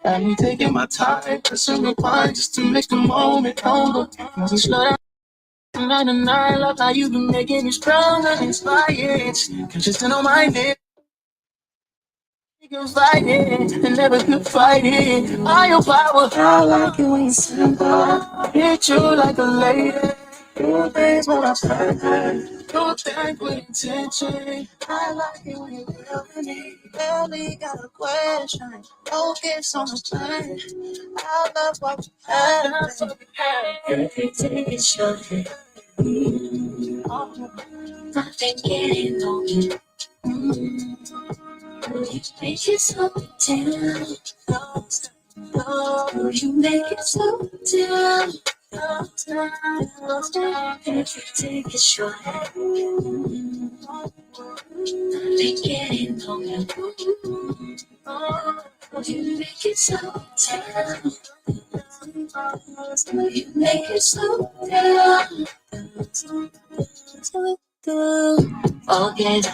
Got me taking my time, pressing rewind just to make the moment over. Moving slow down. Night and night, love how you been making me stronger, inspired. Consistent on my lips. You can fight it, and never could fight it. All your power, I like it when you're simple. Hit you like a lady. Do things when I perfect. Do things with intention. I like it when you're real with me. Barely got a question. Focus on the plan. I love what we have. Every day is short. I've been getting on you. Will you make it slow down? Will you make it slow down? Every day is short. I've been getting on you. Will you make it slow down? Will you make it slow down? Forget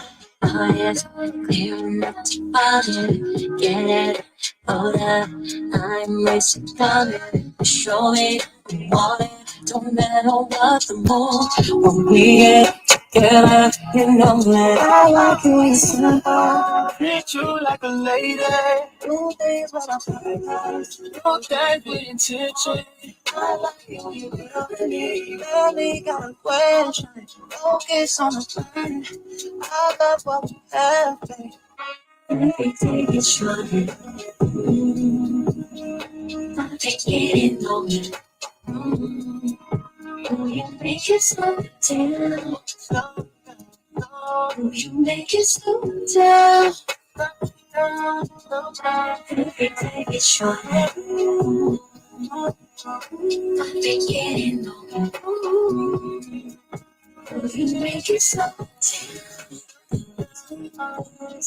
oh yes, clear enough to bother. Get it, hold up, I'm racing down it. Show me you want it, don't matter what the more. When we get together, you know that I like it when you're simple. Treat you like a lady. Do things when I'm perfect. Do things with intention. I like it when you love me. Barely got a question. Focus on the plan. I love what we have, babe. Every day is short. I've been getting on you. Will you make it slow down? Will you make it slow down? Every day is short. I've been getting on you. Will you make it slow down?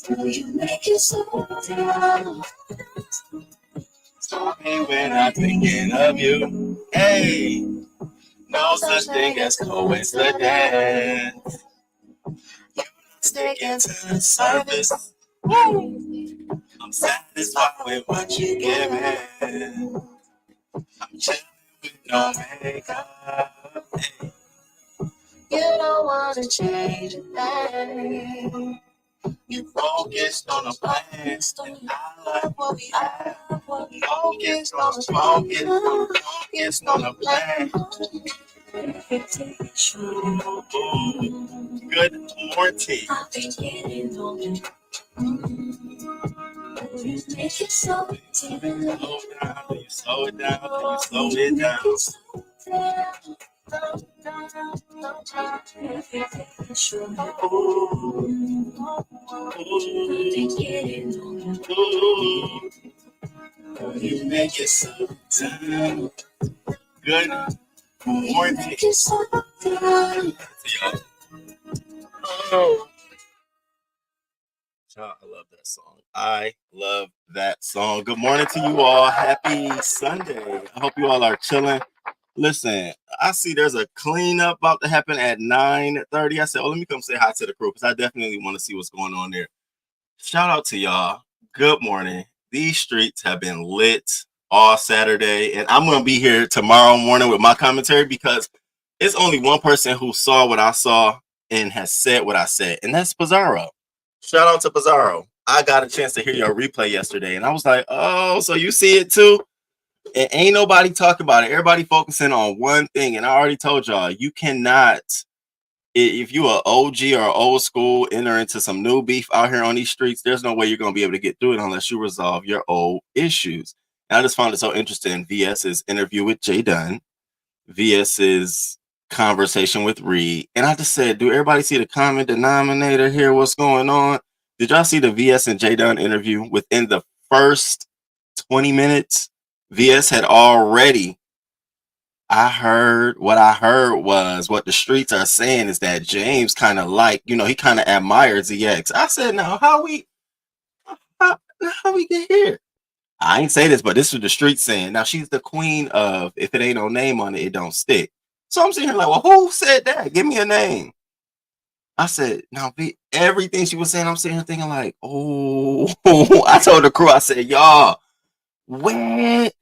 Will you make it slow down? Stop me when I'm thinking of you. Hey, no such thing as coincidence. You sticking to the surface. I'm satisfied with what you give me. I'm chilling with no makeup. Hey. You don't wanna change a thing. You focused on the plan. I like what we have. Focused on the focused on the plan. Good morning. I've been getting on you. You make it slow down. Slow down. You slow it down. You slow it down. You make it slow down. Good morning. Oh. I love that song. I love that song. Good morning to you all. Happy Sunday. I hope you all are chilling. Listen, I see there's a cleanup about to happen at 9:30. I said, oh, let me come say hi to the crew because I definitely want to see what's going on there. Shout out to y'all. Good morning. These streets have been lit all Saturday, and I'm going to be here tomorrow morning with my commentary because it's only one person who saw what I saw and has said what I said, and that's Pizarro. Shout out to Pizarro. I got a chance to hear your replay yesterday, and I was like, oh, so you see it too? And ain't nobody talking about it. Everybody focusing on one thing, and I already told y'all, you cannot, if you are OG or old school, enter into some new beef out here on these streets, there's no way you're going to be able to get through it unless you resolve your old issues. And I just found it so interesting. VS's interview with Jay Dunn, VS's conversation with Reed, and I just said, do everybody see the common denominator here? What's going on? Did y'all see the VS and Jay Dunn interview? Within the first 20 minutes, VS had already, I heard was what the streets are saying is that James kind of he kind of admires ZX. I said, now how we get here? I ain't say this, but this is the street saying. Now she's the queen of if it ain't no name on it, it don't stick. So I'm sitting here like, well, who said that? Give me a name. I said, now everything she was saying, I'm sitting here thinking like, oh, I told the crew, I said, y'all, what?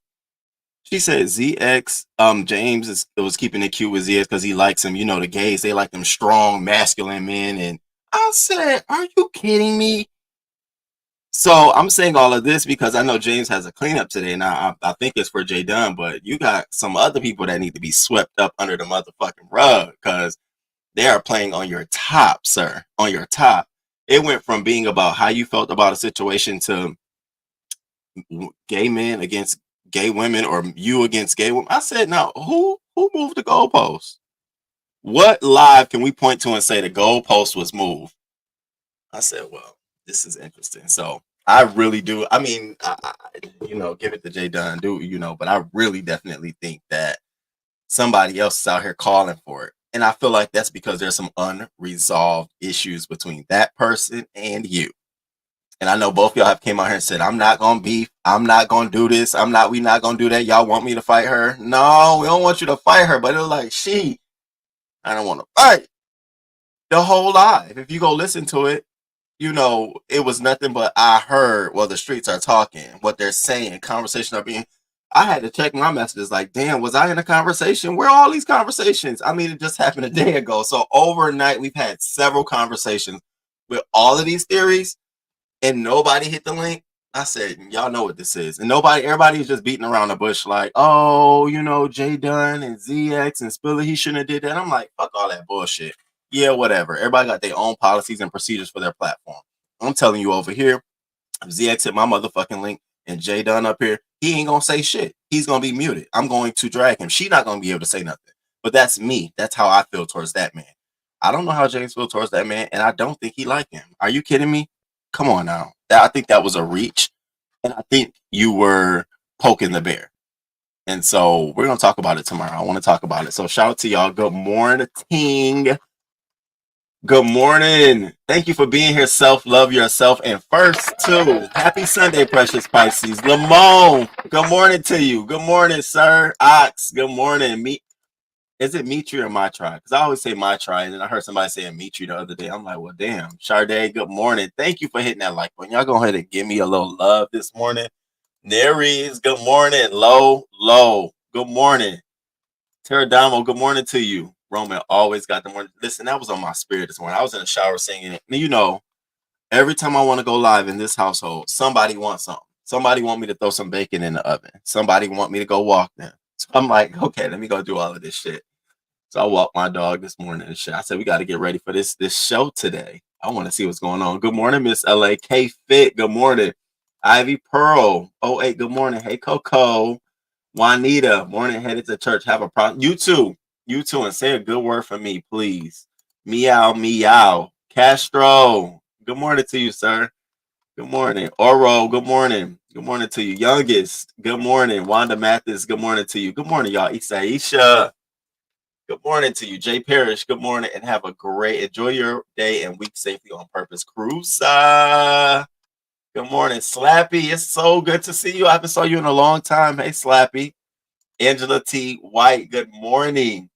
She said ZX, James was keeping it cute with ZX because he likes him. You know, the gays, they like them strong, masculine men. And I said, are you kidding me? So I'm saying all of this because I know James has a cleanup today, and I think it's for Jay Dunn, but you got some other people that need to be swept up under the motherfucking rug because they are playing on your top, sir, on your top. It went from being about how you felt about a situation to gay men against gay women or you against gay women. I said, now who moved the goalpost? What live can we point to and say the goalpost was moved? I said, well, this is interesting. So I really do. I mean, give it to Jay Dunn, but I really definitely think that somebody else is out here calling for it. And I feel like that's because there's some unresolved issues between that person and you. And I know both y'all have came out here and said, I'm not gonna beef, I'm not gonna do this, we not gonna do that. Y'all want me to fight her? No, we don't want you to fight her, but it's like I don't want to fight. The whole live. If you go listen to it, it was nothing but I heard, well, the streets are talking, what they're saying, conversation are being. I had to check my messages like, damn, was I in a conversation? Where are all these conversations? I mean, it just happened a day ago. So overnight, we've had several conversations with all of these theories and nobody hit the link. I said, y'all know what this is. And everybody's just beating around the bush like, oh, Jay Dunn and ZX and Spiller, he shouldn't have did that. I'm like, fuck all that bullshit. Yeah, whatever. Everybody got their own policies and procedures for their platform. I'm telling you over here, if ZX hit my motherfucking link and Jay Dunn up here, he ain't gonna say shit. He's gonna be muted. I'm going to drag him. She's not gonna be able to say nothing. But that's me. That's how I feel towards that man. I don't know how James feels towards that man, and I don't think he like him. Are you kidding me? Come on now. I think that was a reach, and I think you were poking the bear. And so we're gonna talk about it tomorrow. I want to talk about it. So shout out to y'all. Good morning. Good morning. Thank you for being here. Self-love yourself. And first, too, happy Sunday, precious Pisces. Lamone, good morning to you. Good morning, sir. Ox, good morning. Is it Mitri or my try? Because I always say my try, and then I heard somebody saying Mitri the other day. I'm like, well, damn. Sade, good morning. Thank you for hitting that like button. Y'all go ahead and give me a little love this morning. Neres, good morning. Low, good morning. Teradamo, good morning to you. Roman always got the morning. Listen, that was on my spirit this morning. I was in the shower singing it. And every time I want to go live in this household, somebody wants something. Somebody want me to throw some bacon in the oven. Somebody want me to go walk them. So I'm like, okay, let me go do all of this shit. So I walked my dog this morning and shit. I said, we got to get ready for this show today. I want to see what's going on. Good morning, Miss LA. K Fit, good morning. Ivy Pearl, 08, good morning. Hey, Coco. Juanita, morning, headed to church. Have a problem. You too, and say a good word for me, please. Meow, meow. Castro, good morning to you, sir. Good morning. Oro, good morning. Good morning to you. Youngest, good morning. Wanda Mathis, good morning to you. Good morning, y'all. Isaisha, good morning to you. Jay Parrish, good morning, and have a enjoy your day and week safely on purpose. Cruza, good morning. Slappy, it's so good to see you. I haven't saw you in a long time. Hey, Slappy. Angela T. White, good morning.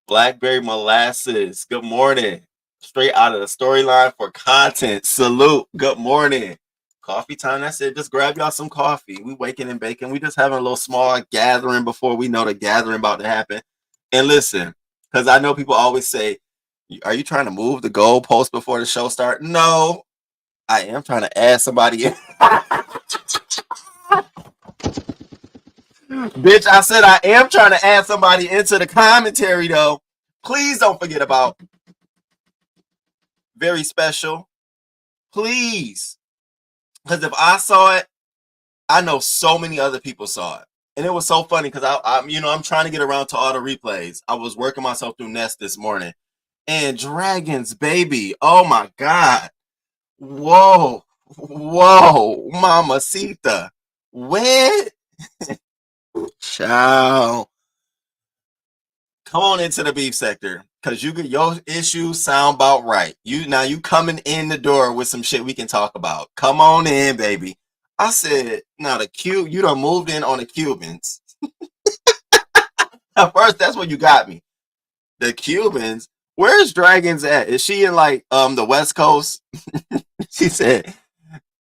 Blackberry Molasses, good morning. Straight out of the storyline for content. Salute, good morning. Coffee time, that's it. Just grab y'all some coffee. We waking and baking. We just having a little small gathering before we know the gathering about to happen. And listen, because I know people always say, are you trying to move the goalpost before the show start? No, I am trying to add somebody in. Bitch, I said I am trying to add somebody into the commentary, though. Please don't forget about very special. Please. Because if I saw it, I know so many other people saw it. And it was so funny because I'm trying to get around to all the replays. I was working myself through Nest this morning. And Dragons, baby. Oh my God. Whoa. Mamacita. When? Ciao. Come on into the beef sector because your issues sound about right. You coming in the door with some shit we can talk about. Come on in, baby. I said, now you done moved in on the Cubans. At first, that's what you got me. The Cubans. Where's Dragons at? Is she in like the West Coast? she said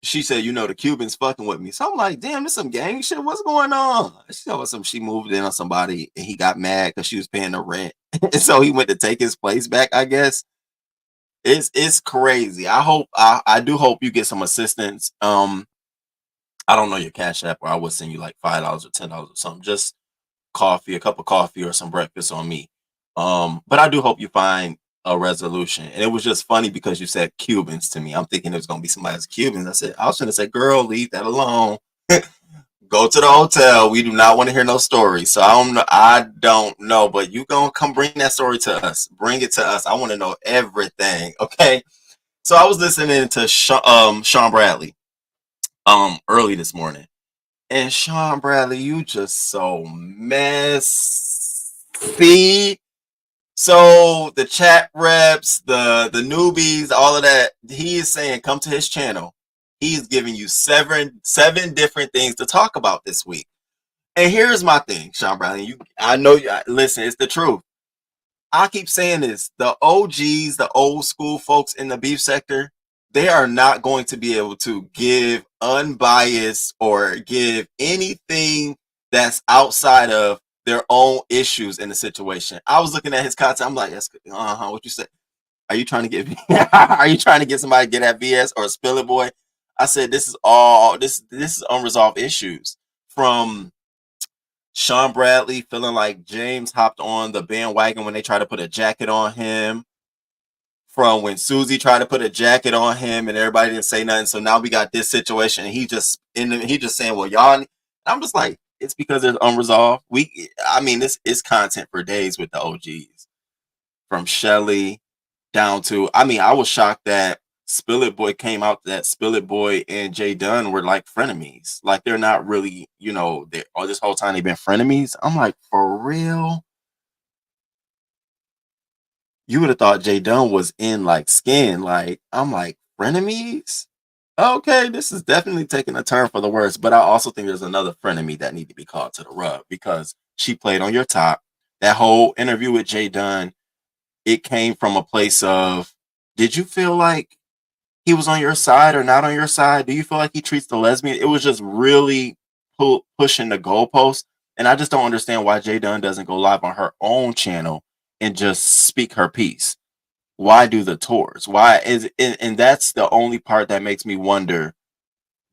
she said, you know, the Cubans fucking with me. So I'm like, damn, this some gang shit. What's going on? She told us she moved in on somebody and he got mad because she was paying the rent. and so he went to take his place back, I guess. It's crazy. I do hope you get some assistance. I don't know your cash app, or I would send you like $5 or $10 or something. Just coffee, a cup of coffee, or some breakfast on me. But I do hope you find a resolution. And it was just funny because you said Cubans to me. I'm thinking it was gonna be somebody's Cubans. I was gonna say, girl, leave that alone. Go to the hotel. We do not want to hear no stories. So I don't know, but you gonna come bring that story to us. Bring it to us. I want to know everything. Okay. So I was listening to Sean Bradley early this morning. And Sean Bradley, you just so messy. So the chat reps, the newbies, all of that, he is saying come to his channel. He's giving you seven different things to talk about this week. And here's my thing, Sean Bradley. I know you listen, it's the truth. I keep saying this. The OGs, the old school folks in the beef sector, they are not going to be able to give unbiased or give anything that's outside of their own issues in the situation. I was looking at his content. I'm like, what you said? Are you trying to get are you trying to get somebody to get at VS or Spill It Boy? I said this is unresolved issues from Sean Bradley feeling like James hopped on the bandwagon when they tried to put a jacket on him. From when Susie tried to put a jacket on him and everybody didn't say nothing. So now we got this situation and he just saying, well, y'all. I'm just like, it's because there's unresolved. This is content for days with the OGs. From Shelly down to, I was shocked that Spill It Boy came out that Spill It Boy and Jay Dunn were like frenemies. Like they're not really, this whole time they've been frenemies. I'm like, for real? You would have thought Jay Dunn was in like skin. Like, I'm like, frenemies? Okay, this is definitely taking a turn for the worse. But I also think there's another frenemy that need to be called to the rug because she played on your top. That whole interview with Jay Dunn, it came from a place of, did you feel like he was on your side or not on your side? Do you feel like he treats the lesbian? It was just really pushing the goalpost. And I just don't understand why Jay Dunn doesn't go live on her own channel and just speak her piece. Why do the tours? Why is it, and that's the only part that makes me wonder,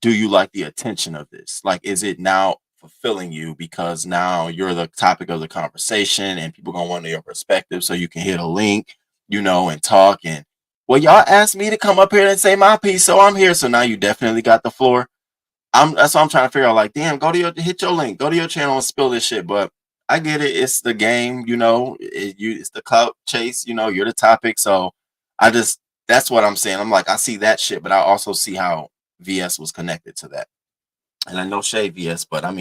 do you like the attention of this? Like, is it now fulfilling you because now you're the topic of the conversation and people gonna want to know your perspective so you can hit a link, and talk and well, y'all asked me to come up here and say my piece, so I'm here. So now you definitely got the floor. That's what I'm trying to figure out. Like, damn, hit your link, go to your channel and spill this shit. But I get it. It's the game, it's the clout chase, you're the topic. So that's what I'm saying. I'm like, I see that shit, but I also see how VS was connected to that. And I know Shay VS, but I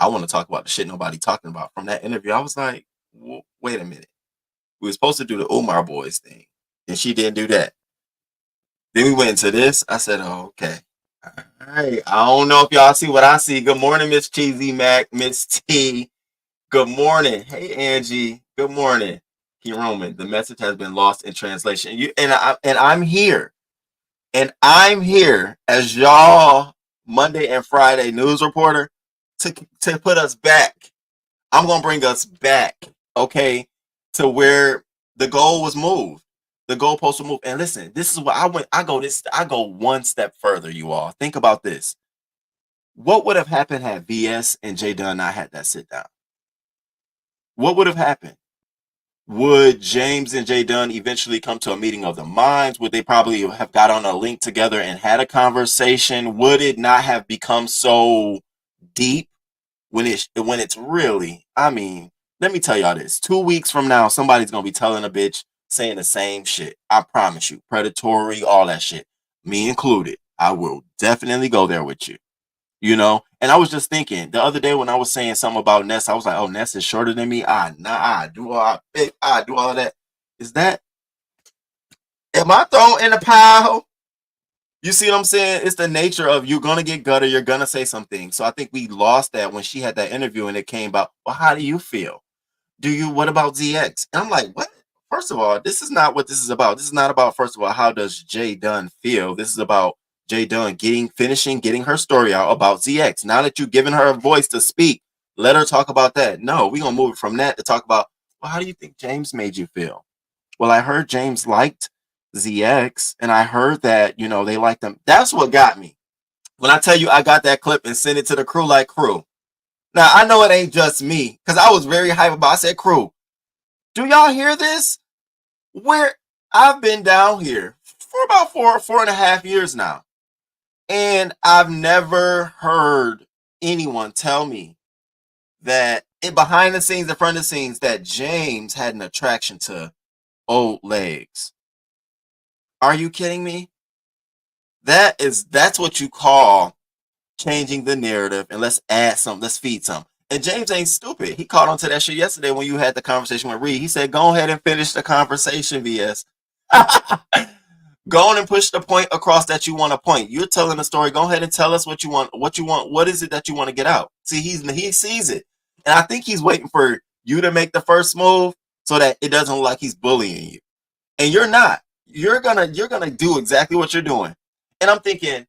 want to talk about the shit nobody talking about from that interview. I was like, wait a minute. We were supposed to do the Umar Boys thing, and she didn't do that. Then we went into this. I said, oh, okay. All right. I don't know if y'all see what I see. Good morning, Miss Cheesy Mac, Miss T. Good morning. Hey, Angie. Good morning. Key Roman. The message has been lost in translation. I'm here. And I'm here as y'all Monday and Friday news reporter to put us back. I'm gonna bring us back, okay, to where the goal was moved. The goalpost will move. And listen, this is what I go one step further, you all. Think about this. What would have happened had VS and Jay Dunn not had that sit down? What would have happened? Would James and Jay Dunn eventually come to a meeting of the minds? Would they probably have got on a link together and had a conversation? Would it not have become so deep when it's really, let me tell y'all this. 2 weeks from now, somebody's gonna be telling a bitch saying the same shit. I promise you. Predatory, all that shit. Me included. I will definitely go there with you. And I was just thinking the other day when I was saying something about Ness, I was like, oh, Ness is shorter than me. I do all of that. Am I thrown in a pile? You see what I'm saying? It's the nature of you're gonna get gutter, you're gonna say something. So I think we lost that when she had that interview and it came about, well, how do you feel? What about ZX? And I'm like, what? first of all, this is not what this is about. This is not about, first of all, how does Jay Dunn feel? This is about Jay Dunn getting her story out about ZX. Now that you've given her a voice to speak, let her talk about that. No, we're gonna move it from that to talk about, well, how do you think James made you feel? Well, I heard James liked ZX, and I heard that, they liked them. That's what got me. When I tell you I got that clip and sent it to the crew, like, crew. Now I know it ain't just me, because I was very hype about it. I said, crew, do y'all hear this? Where I've been down here for about 4.5 years now, and I've never heard anyone tell me that behind the scenes, in front of the scenes, that James had an attraction to old legs. Are you kidding me? That's what you call changing the narrative, and let's feed some. And James ain't stupid. He caught on to that shit yesterday when you had the conversation with Reed. He said, go ahead and finish the conversation, VS. Go on and push the point across that you want to point. You're telling a story. Go ahead and tell us what you want. What is it that you want to get out? See, he sees it. And I think he's waiting for you to make the first move so that it doesn't look like he's bullying you. And you're not. You're gonna do exactly what you're doing. And I'm thinking,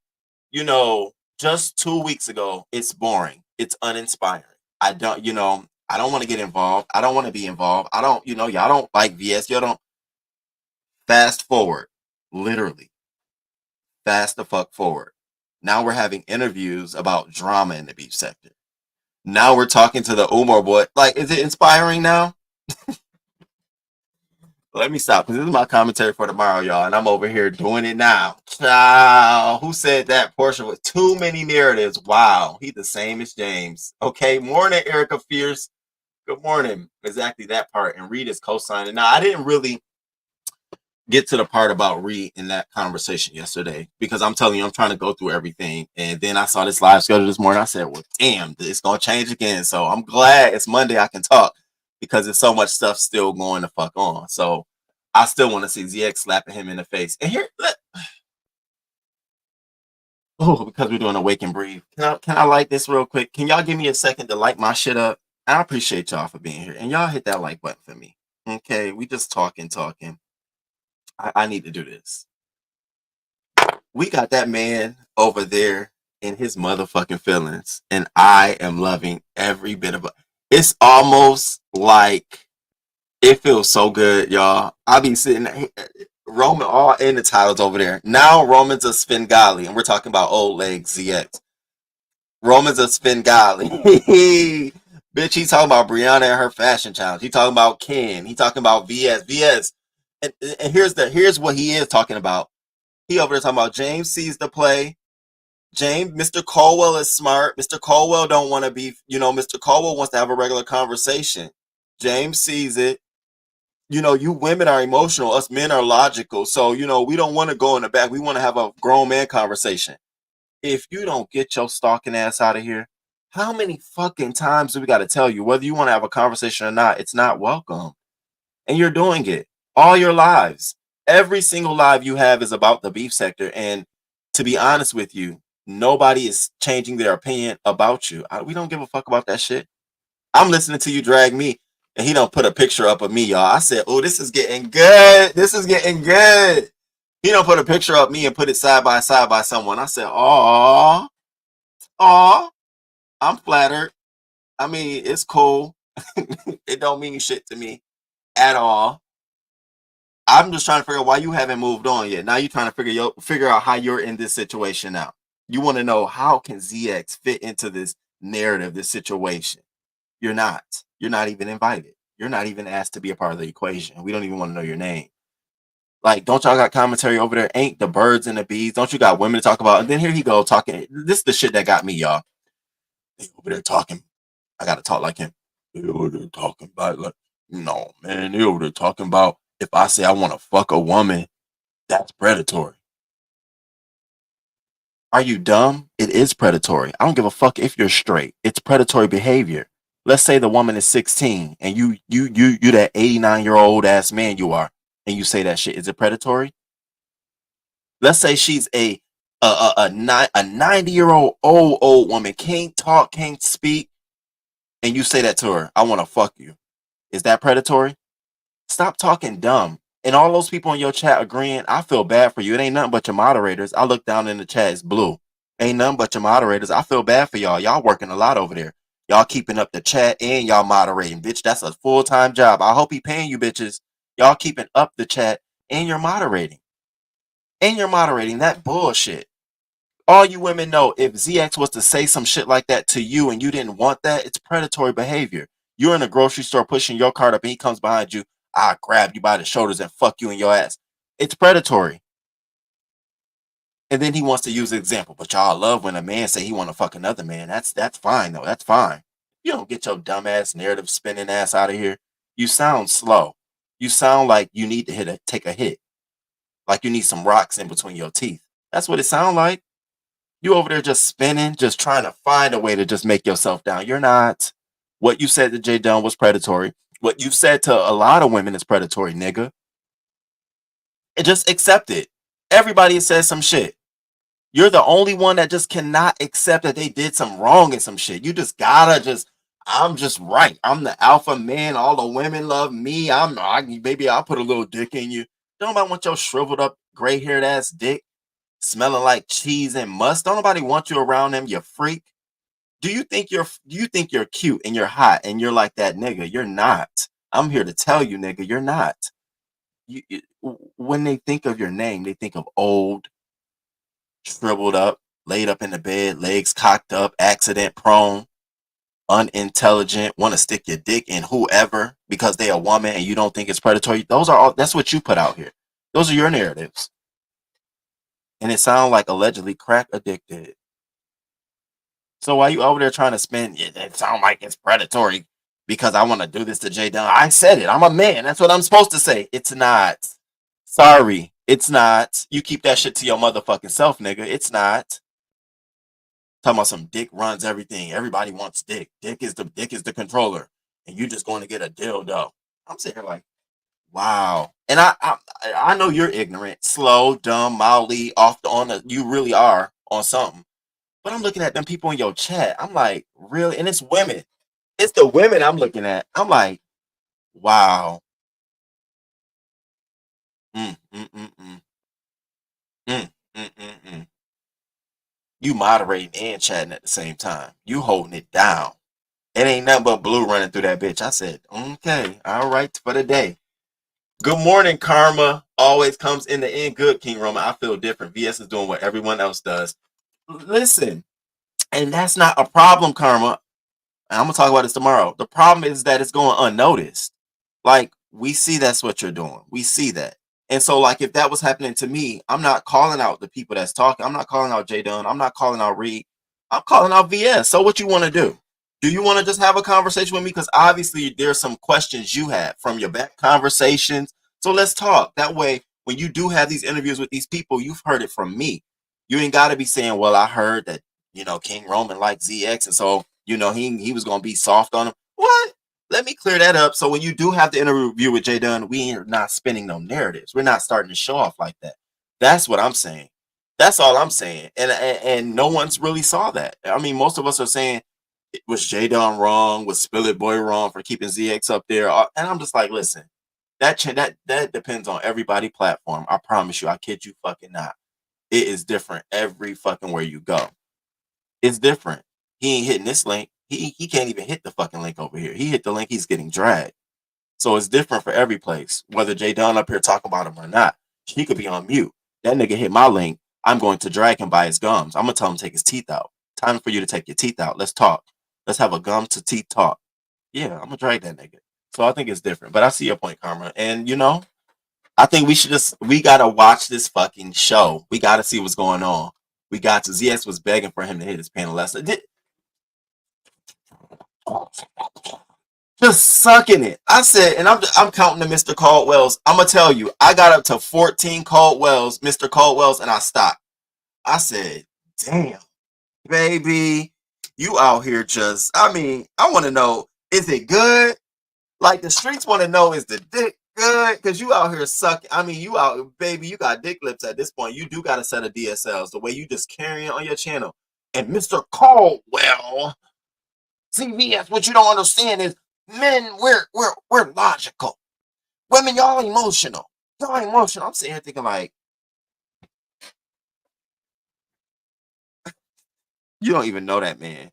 just 2 weeks ago, it's boring. It's uninspiring. I don't want to get involved. I don't want to be involved. I don't, y'all don't like VS. Y'all don't. Fast forward. Literally. Fast the fuck forward. Now we're having interviews about drama in the beef sector. Now we're talking to the Umar boy. Like, is it inspiring now? Let me stop, because this is my commentary for tomorrow, y'all, and I'm over here doing it now. Wow. Who said that portion with too many narratives? Wow. He the same as James. Okay. Morning, Erica Fierce. Good morning. Exactly that part. And Reed is co-signing. Now, I didn't really get to the part about Reed in that conversation yesterday, because I'm telling you, I'm trying to go through everything. And then I saw this live schedule this morning. I said, well, damn, it's going to change again. So I'm glad it's Monday. I can talk, because there's so much stuff still going to fuck on. So I still want to see ZX slapping him in the face. And here, because we're doing a wake and breathe. Can I light this real quick? Can y'all give me a second to light my shit up? I appreciate y'all for being here. And y'all hit that like button for me. Okay, we just talking. I need to do this. We got that man over there in his motherfucking feelings, and I am loving every bit of it. It's almost like it feels so good, y'all. I be sitting Roman all in the titles over there. Now Roman's a Svengali, and we're talking about old legs ZX. Roman's a Svengali. Bitch, he's talking about Brianna and her fashion challenge. He's talking about Ken. He's talking about VS. And here's what he is talking about. He over there talking about James sees the play. Mr. Colwell is smart. Mr. Colwell don't want to be, Mr. Colwell wants to have a regular conversation. James sees it. You women are emotional. Us men are logical. So, we don't want to go in the back. We want to have a grown man conversation. If you don't get your stalking ass out of here, how many fucking times do we got to tell you, whether you want to have a conversation or not, it's not welcome. And you're doing it all your lives. Every single live you have is about the beef sector. And to be honest with you, nobody is changing their opinion about you. We don't give a fuck about that shit. I'm listening to you drag me, and he don't put a picture up of me, y'all. I said, oh, this is getting good. This is getting good. He don't put a picture of me and put it side by side by someone. I said, aw, I'm flattered. I mean, it's cool. It don't mean shit to me at all. I'm just trying to figure out why you haven't moved on yet. Now you're trying to figure out how you're in this situation now. You want to know, how can ZX fit into this narrative, this situation? You're not. You're not even invited. You're not even asked to be a part of the equation. We don't even want to know your name. Like, don't y'all got commentary over there? Ain't the birds and the bees? Don't you got women to talk about? And then here he go talking. This is the shit that got me, y'all. They over there talking. I gotta talk like him. They over there talking about, like, no, man. They over there talking about, if I say I want to fuck a woman, that's predatory. Are you dumb? It is predatory. I don't give a fuck if you're straight. It's predatory behavior. Let's say the woman is 16 and you that 89-year-old ass man you are, and you say that shit. Is it predatory? Let's say she's a 90-year-old old woman, can't talk, can't speak, and you say that to her. I want to fuck you. Is that predatory? Stop talking dumb. And all those people in your chat agreeing, I feel bad for you. It ain't nothing but your moderators. I look down in the chat, it's blue. Ain't nothing but your moderators. I feel bad for y'all. Y'all working a lot over there. Y'all keeping up the chat and y'all moderating. Bitch, that's a full-time job. I hope he paying you bitches. Y'all keeping up the chat and you're moderating. And you're moderating that bullshit. All you women know, if ZX was to say some shit like that to you and you didn't want that, it's predatory behavior. You're in a grocery store pushing your cart up and he comes behind you, I grab you by the shoulders and fuck you in your ass. It's predatory. And then he wants to use an example. But y'all love when a man say he want to fuck another man. That's fine though. That's fine. You don't get your dumbass narrative spinning ass out of here. You sound slow. You sound like you need to take a hit. Like you need some rocks in between your teeth. That's what it sounds like. You over there just spinning, just trying to find a way to just make yourself down. You're not. What you said to Jay Dunn was predatory. What you said to a lot of women is predatory, nigga. And just accept it. Everybody says some shit. You're the only one that just cannot accept that they did some wrong and some shit. You just gotta I'm just right. I'm the alpha man. All the women love me. Maybe I'll put a little dick in you. Don't nobody want your shriveled up, gray haired ass dick smelling like cheese and must. Don't nobody want you around them, you freak. Do you think you're cute and you're hot and you're like that nigga? You're not. I'm here to tell you, nigga, you're not. When they think of your name, they think of old, shriveled up, laid up in the bed, legs cocked up, accident prone, unintelligent, want to stick your dick in whoever because they a woman and you don't think it's predatory. That's what you put out here. Those are your narratives. And it sounds like allegedly crack addicted. So why you over there trying to spin? It sound like it's predatory because I want to do this to Jay Dunn. I said it. I'm a man. That's what I'm supposed to say. It's not. Sorry, it's not. You keep that shit to your motherfucking self, nigga. It's not. Talking about some dick runs everything. Everybody wants dick. Dick is the controller, and you just going to get a dildo. I'm sitting here like, wow. And I know you're ignorant, slow, dumb, mildly off you really are on something. But I'm looking at them people in your chat. I'm like, really? And it's women. It's the women I'm looking at. I'm like, wow. Mm, mm, mm, mm. Mm, mm, mm, mm. You moderating and chatting at the same time. You holding it down. It ain't nothing but blue running through that bitch. I said, okay, all right for the day. Good morning, Karma. Always comes in the end good, King Roma. I feel different. VS is doing what everyone else does. Listen, and that's not a problem, Karma. I'm gonna talk about this tomorrow. The problem is that it's going unnoticed. Like we see that's what you're doing. We see that. And so, like, if that was happening to me, I'm not calling out the people that's talking. I'm not calling out Jay Dunn. I'm not calling out Reed. I'm calling out VS. So what you want to do? Do you want to just have a conversation with me? Because obviously there's some questions you have from your back conversations. So let's talk. That way, when you do have these interviews with these people, you've heard it from me. You ain't got to be saying, well, I heard that, King Roman liked ZX. And so, he was going to be soft on him. What? Let me clear that up. So when you do have the interview with Jay Dunn, we are not spinning no narratives. We're not starting to show off like that. That's what I'm saying. That's all I'm saying. And no one's really saw that. I mean, most of us are saying, was Jay Dunn wrong? Was Spill It Boy wrong for keeping ZX up there? And I'm just like, listen, that depends on everybody platform. I promise you, I kid you fucking not. It is different every fucking where you go. It's different. He ain't hitting this link. He can't even hit the fucking link over here. He hit the link, he's getting dragged. So it's different for every place. Whether Jay Dunn up here talking about him or not, he could be on mute. That nigga hit my link. I'm going to drag him by his gums. I'm gonna tell him to take his teeth out. Time for you to take your teeth out. Let's talk. Let's have a gum to teeth talk. Yeah, I'm gonna drag that nigga. So I think it's different. But I see your point, Karma. And I think we gotta watch this fucking show. We gotta see what's going on. We got to. ZX was begging for him to hit his panel last night. Just sucking it. I said, and I'm counting to Mr. Caldwell's. I'm gonna tell you, I got up to 14 Caldwell's, Mr. Caldwell's, and I stopped. I said, damn, baby, you out here just, I want to know, is it good? Like the streets want to know, is the dick good? Because you out here sucking. You out, baby, you got dick lips at this point. You do got a set of DSLs, the way you just carrying on your channel. And Mr. Caldwell, CVS, what you don't understand is men, we're logical. Women, y'all emotional. Y'all emotional. I'm sitting here thinking like, you don't even know that man.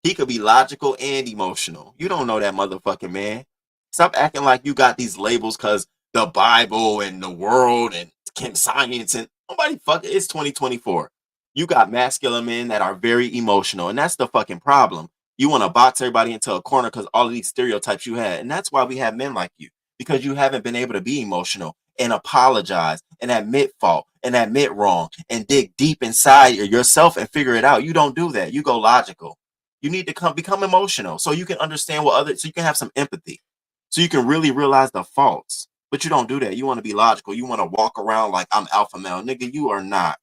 He could be logical and emotional. You don't know that motherfucking man. Stop acting like you got these labels because the Bible and the world and science and nobody fucking. It's 2024. You got masculine men that are very emotional, and that's the fucking problem. You want to box everybody into a corner because all of these stereotypes you had, and that's why we have men like you because you haven't been able to be emotional and apologize and admit fault and admit wrong and dig deep inside yourself and figure it out. You don't do that. You go logical. You need to become emotional so you can understand what others, so you can have some empathy, so you can really realize the faults. But you don't do that. You want to be logical. You want to walk around like I'm alpha male, nigga. You are not.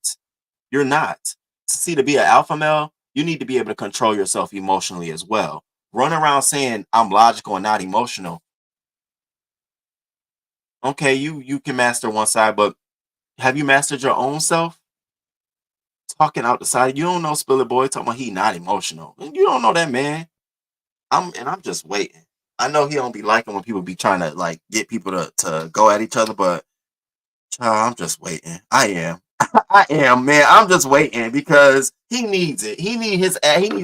You're not. See, to be an alpha male, you need to be able to control yourself emotionally as well. Run around saying I'm logical and not emotional. Okay, you can master one side, but have you mastered your own self? Talking out the side, you don't know Spiller Boy talking about he not emotional. You don't know that man. I'm just waiting. I know he don't be liking when people be trying to like get people to go at each other, but I'm just waiting. I am. I am, man. I'm just waiting because he needs it. He needs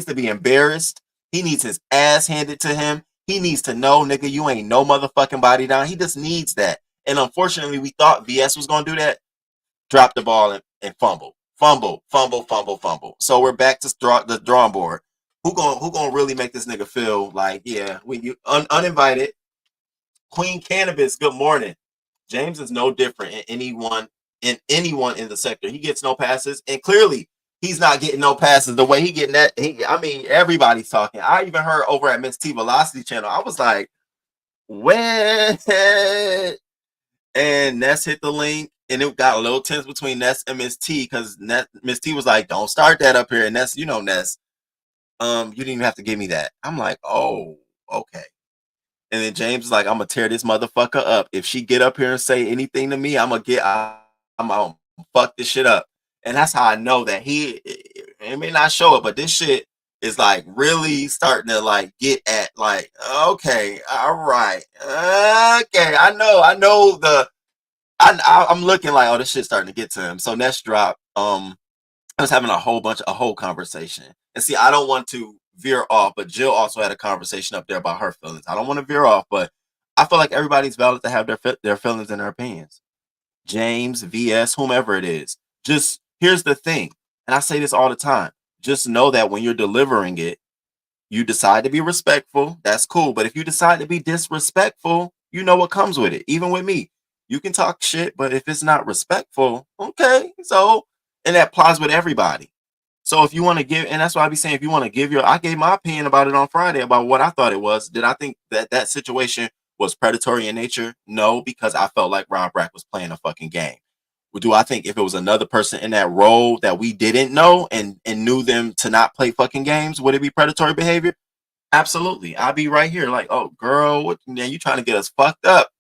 to be embarrassed. He needs his ass handed to him. He needs to know, nigga, you ain't no motherfucking body down. He just needs that. And unfortunately, we thought VS was gonna do that. Drop the ball and fumble. Fumble, fumble, fumble, fumble. So we're back to the drawing board. Who gonna really make this nigga feel like, yeah, when you uninvited. Queen Cannabis, good morning. James is no different in anyone in the sector. He gets no passes, and clearly he's not getting no passes the way he getting that. I mean, everybody's talking. I even heard over at Miss T Velocity channel. I was like, when? And Ness hit the link, and it got a little tense between Ness and Miss T because Miss T was like, "Don't start that up here." And Ness, Ness, you didn't even have to give me that. I'm like, oh, okay. And then James is like, I'm gonna tear this motherfucker up. If she get up here and say anything to me, I'm gonna fuck this shit up. And that's how I know that it may not show it, but this shit is like really starting to like get at like, okay, all right, okay, I know I'm looking like, oh, this shit's starting to get to him. So next drop, I was having a whole conversation. And see, I don't want to veer off, but Jill also had a conversation up there about her feelings. I don't want to veer off, but I feel like everybody's valid to have their feelings and their opinions. James, VS, whomever it is. Just here's the thing, and I say this all the time. Just know that when you're delivering it, you decide to be respectful. That's cool. But if you decide to be disrespectful, you know what comes with it. Even with me, you can talk shit, but if it's not respectful, okay. So, and that applies with everybody. So if you want to give, and that's why I be saying, if you want to give I gave my opinion about it on Friday about what I thought it was. Did I think that situation was predatory in nature? No, because I felt like Rob Rack was playing a fucking game. Do I think if it was another person in that role that we didn't know and knew them to not play fucking games, would it be predatory behavior? Absolutely. I'd be right here like, oh girl, what man, you trying to get us fucked up.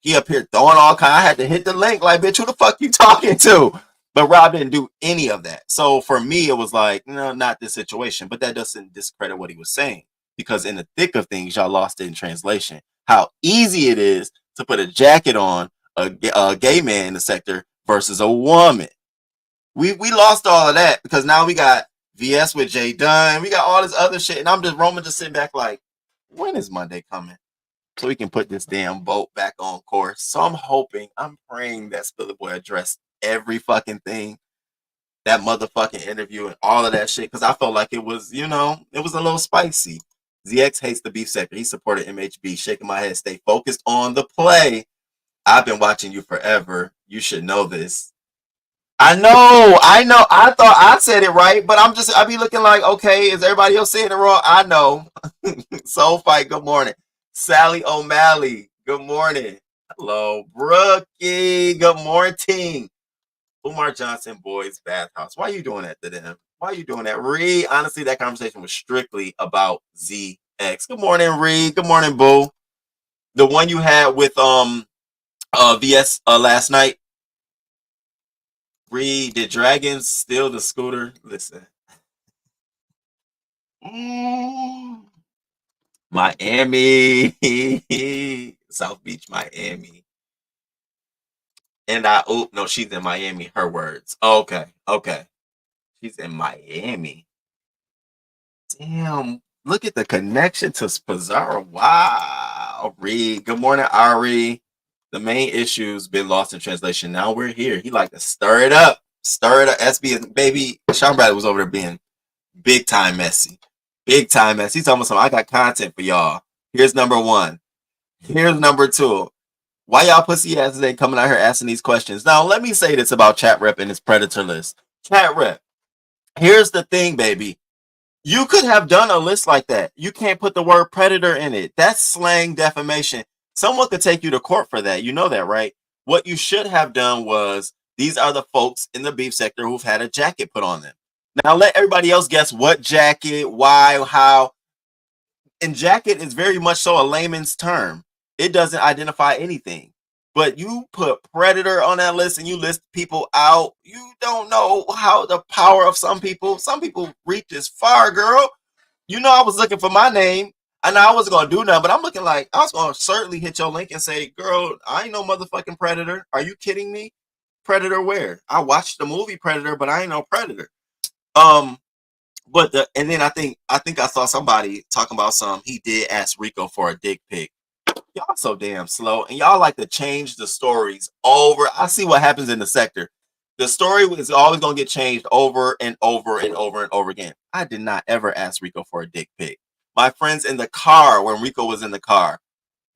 He up here throwing all kind. I had to hit the link like, bitch, who the fuck you talking to? But Rob didn't do any of that. So for me, it was like, no, not this situation. But that doesn't discredit what he was saying. Because in the thick of things, y'all lost it in translation. How easy it is to put a jacket on a gay man in the sector versus a woman. We lost all of that because now we got VS with Jay Dunn. We got all this other shit. And I'm just Roman just sitting back like, when is Monday coming? So we can put this damn boat back on course. So I'm praying that Spiller Boy addressed every fucking thing, that motherfucking interview and all of that shit, because I felt like it was, it was a little spicy. ZX hates the beef sector. He supported MHB, shaking my head, stay focused on the play. I've been watching you forever. You should know this. I know. I thought I said it right, but I be looking like, okay, is everybody else saying it wrong? I know. Soul Fight, good morning. Sally O'Malley, good morning. Hello, Brookie, good morning. Umar Johnson, Boys Bathhouse. Why are you doing that to them? Why are you doing that? Reed, honestly, that conversation was strictly about ZX. Good morning, Reed. Good morning, Boo. The one you had with VS last night. Reed, did Dragons steal the scooter? Listen. Miami. South Beach, Miami. And no, she's in Miami. Her words. Okay. She's in Miami. Damn. Look at the connection to Pizarro. Wow. Reed. Good morning, Ari. The main issue's been lost in translation. Now we're here. He like to stir it up. Stir it up. SB and baby. Sean Bradley was over there being big time messy. Big time messy. He's talking about something. I got content for y'all. Here's number one. Here's number two. Why y'all pussy asses ain't coming out here asking these questions? Now, let me say this about Chat Rep and his predator list. Chat Rep. Here's the thing, baby. You could have done a list like that. You can't put the word predator in it. That's slang defamation. Someone could take you to court for that. You know that, right? What you should have done was these are the folks in the beef sector who've had a jacket put on them. Now let everybody else guess what jacket, why, how. And jacket is very much so a layman's term. It doesn't identify anything. But you put predator on that list and you list people out. You don't know how the power of some people reaches far, girl. You know, I was looking for my name. And I wasn't going to do nothing, but I'm looking like I was going to certainly hit your link and say, girl, I ain't no motherfucking predator. Are you kidding me? Predator where? I watched the movie Predator, but I ain't no predator. And then I think I saw somebody talking about he did ask Rico for a dick pic. Y'all so damn slow, and y'all like to change the stories over. I see what happens in the sector. The story is always gonna get changed over and over and over and over again. I did not ever ask Rico for a dick pic. My friends in the car, when Rico was in the car,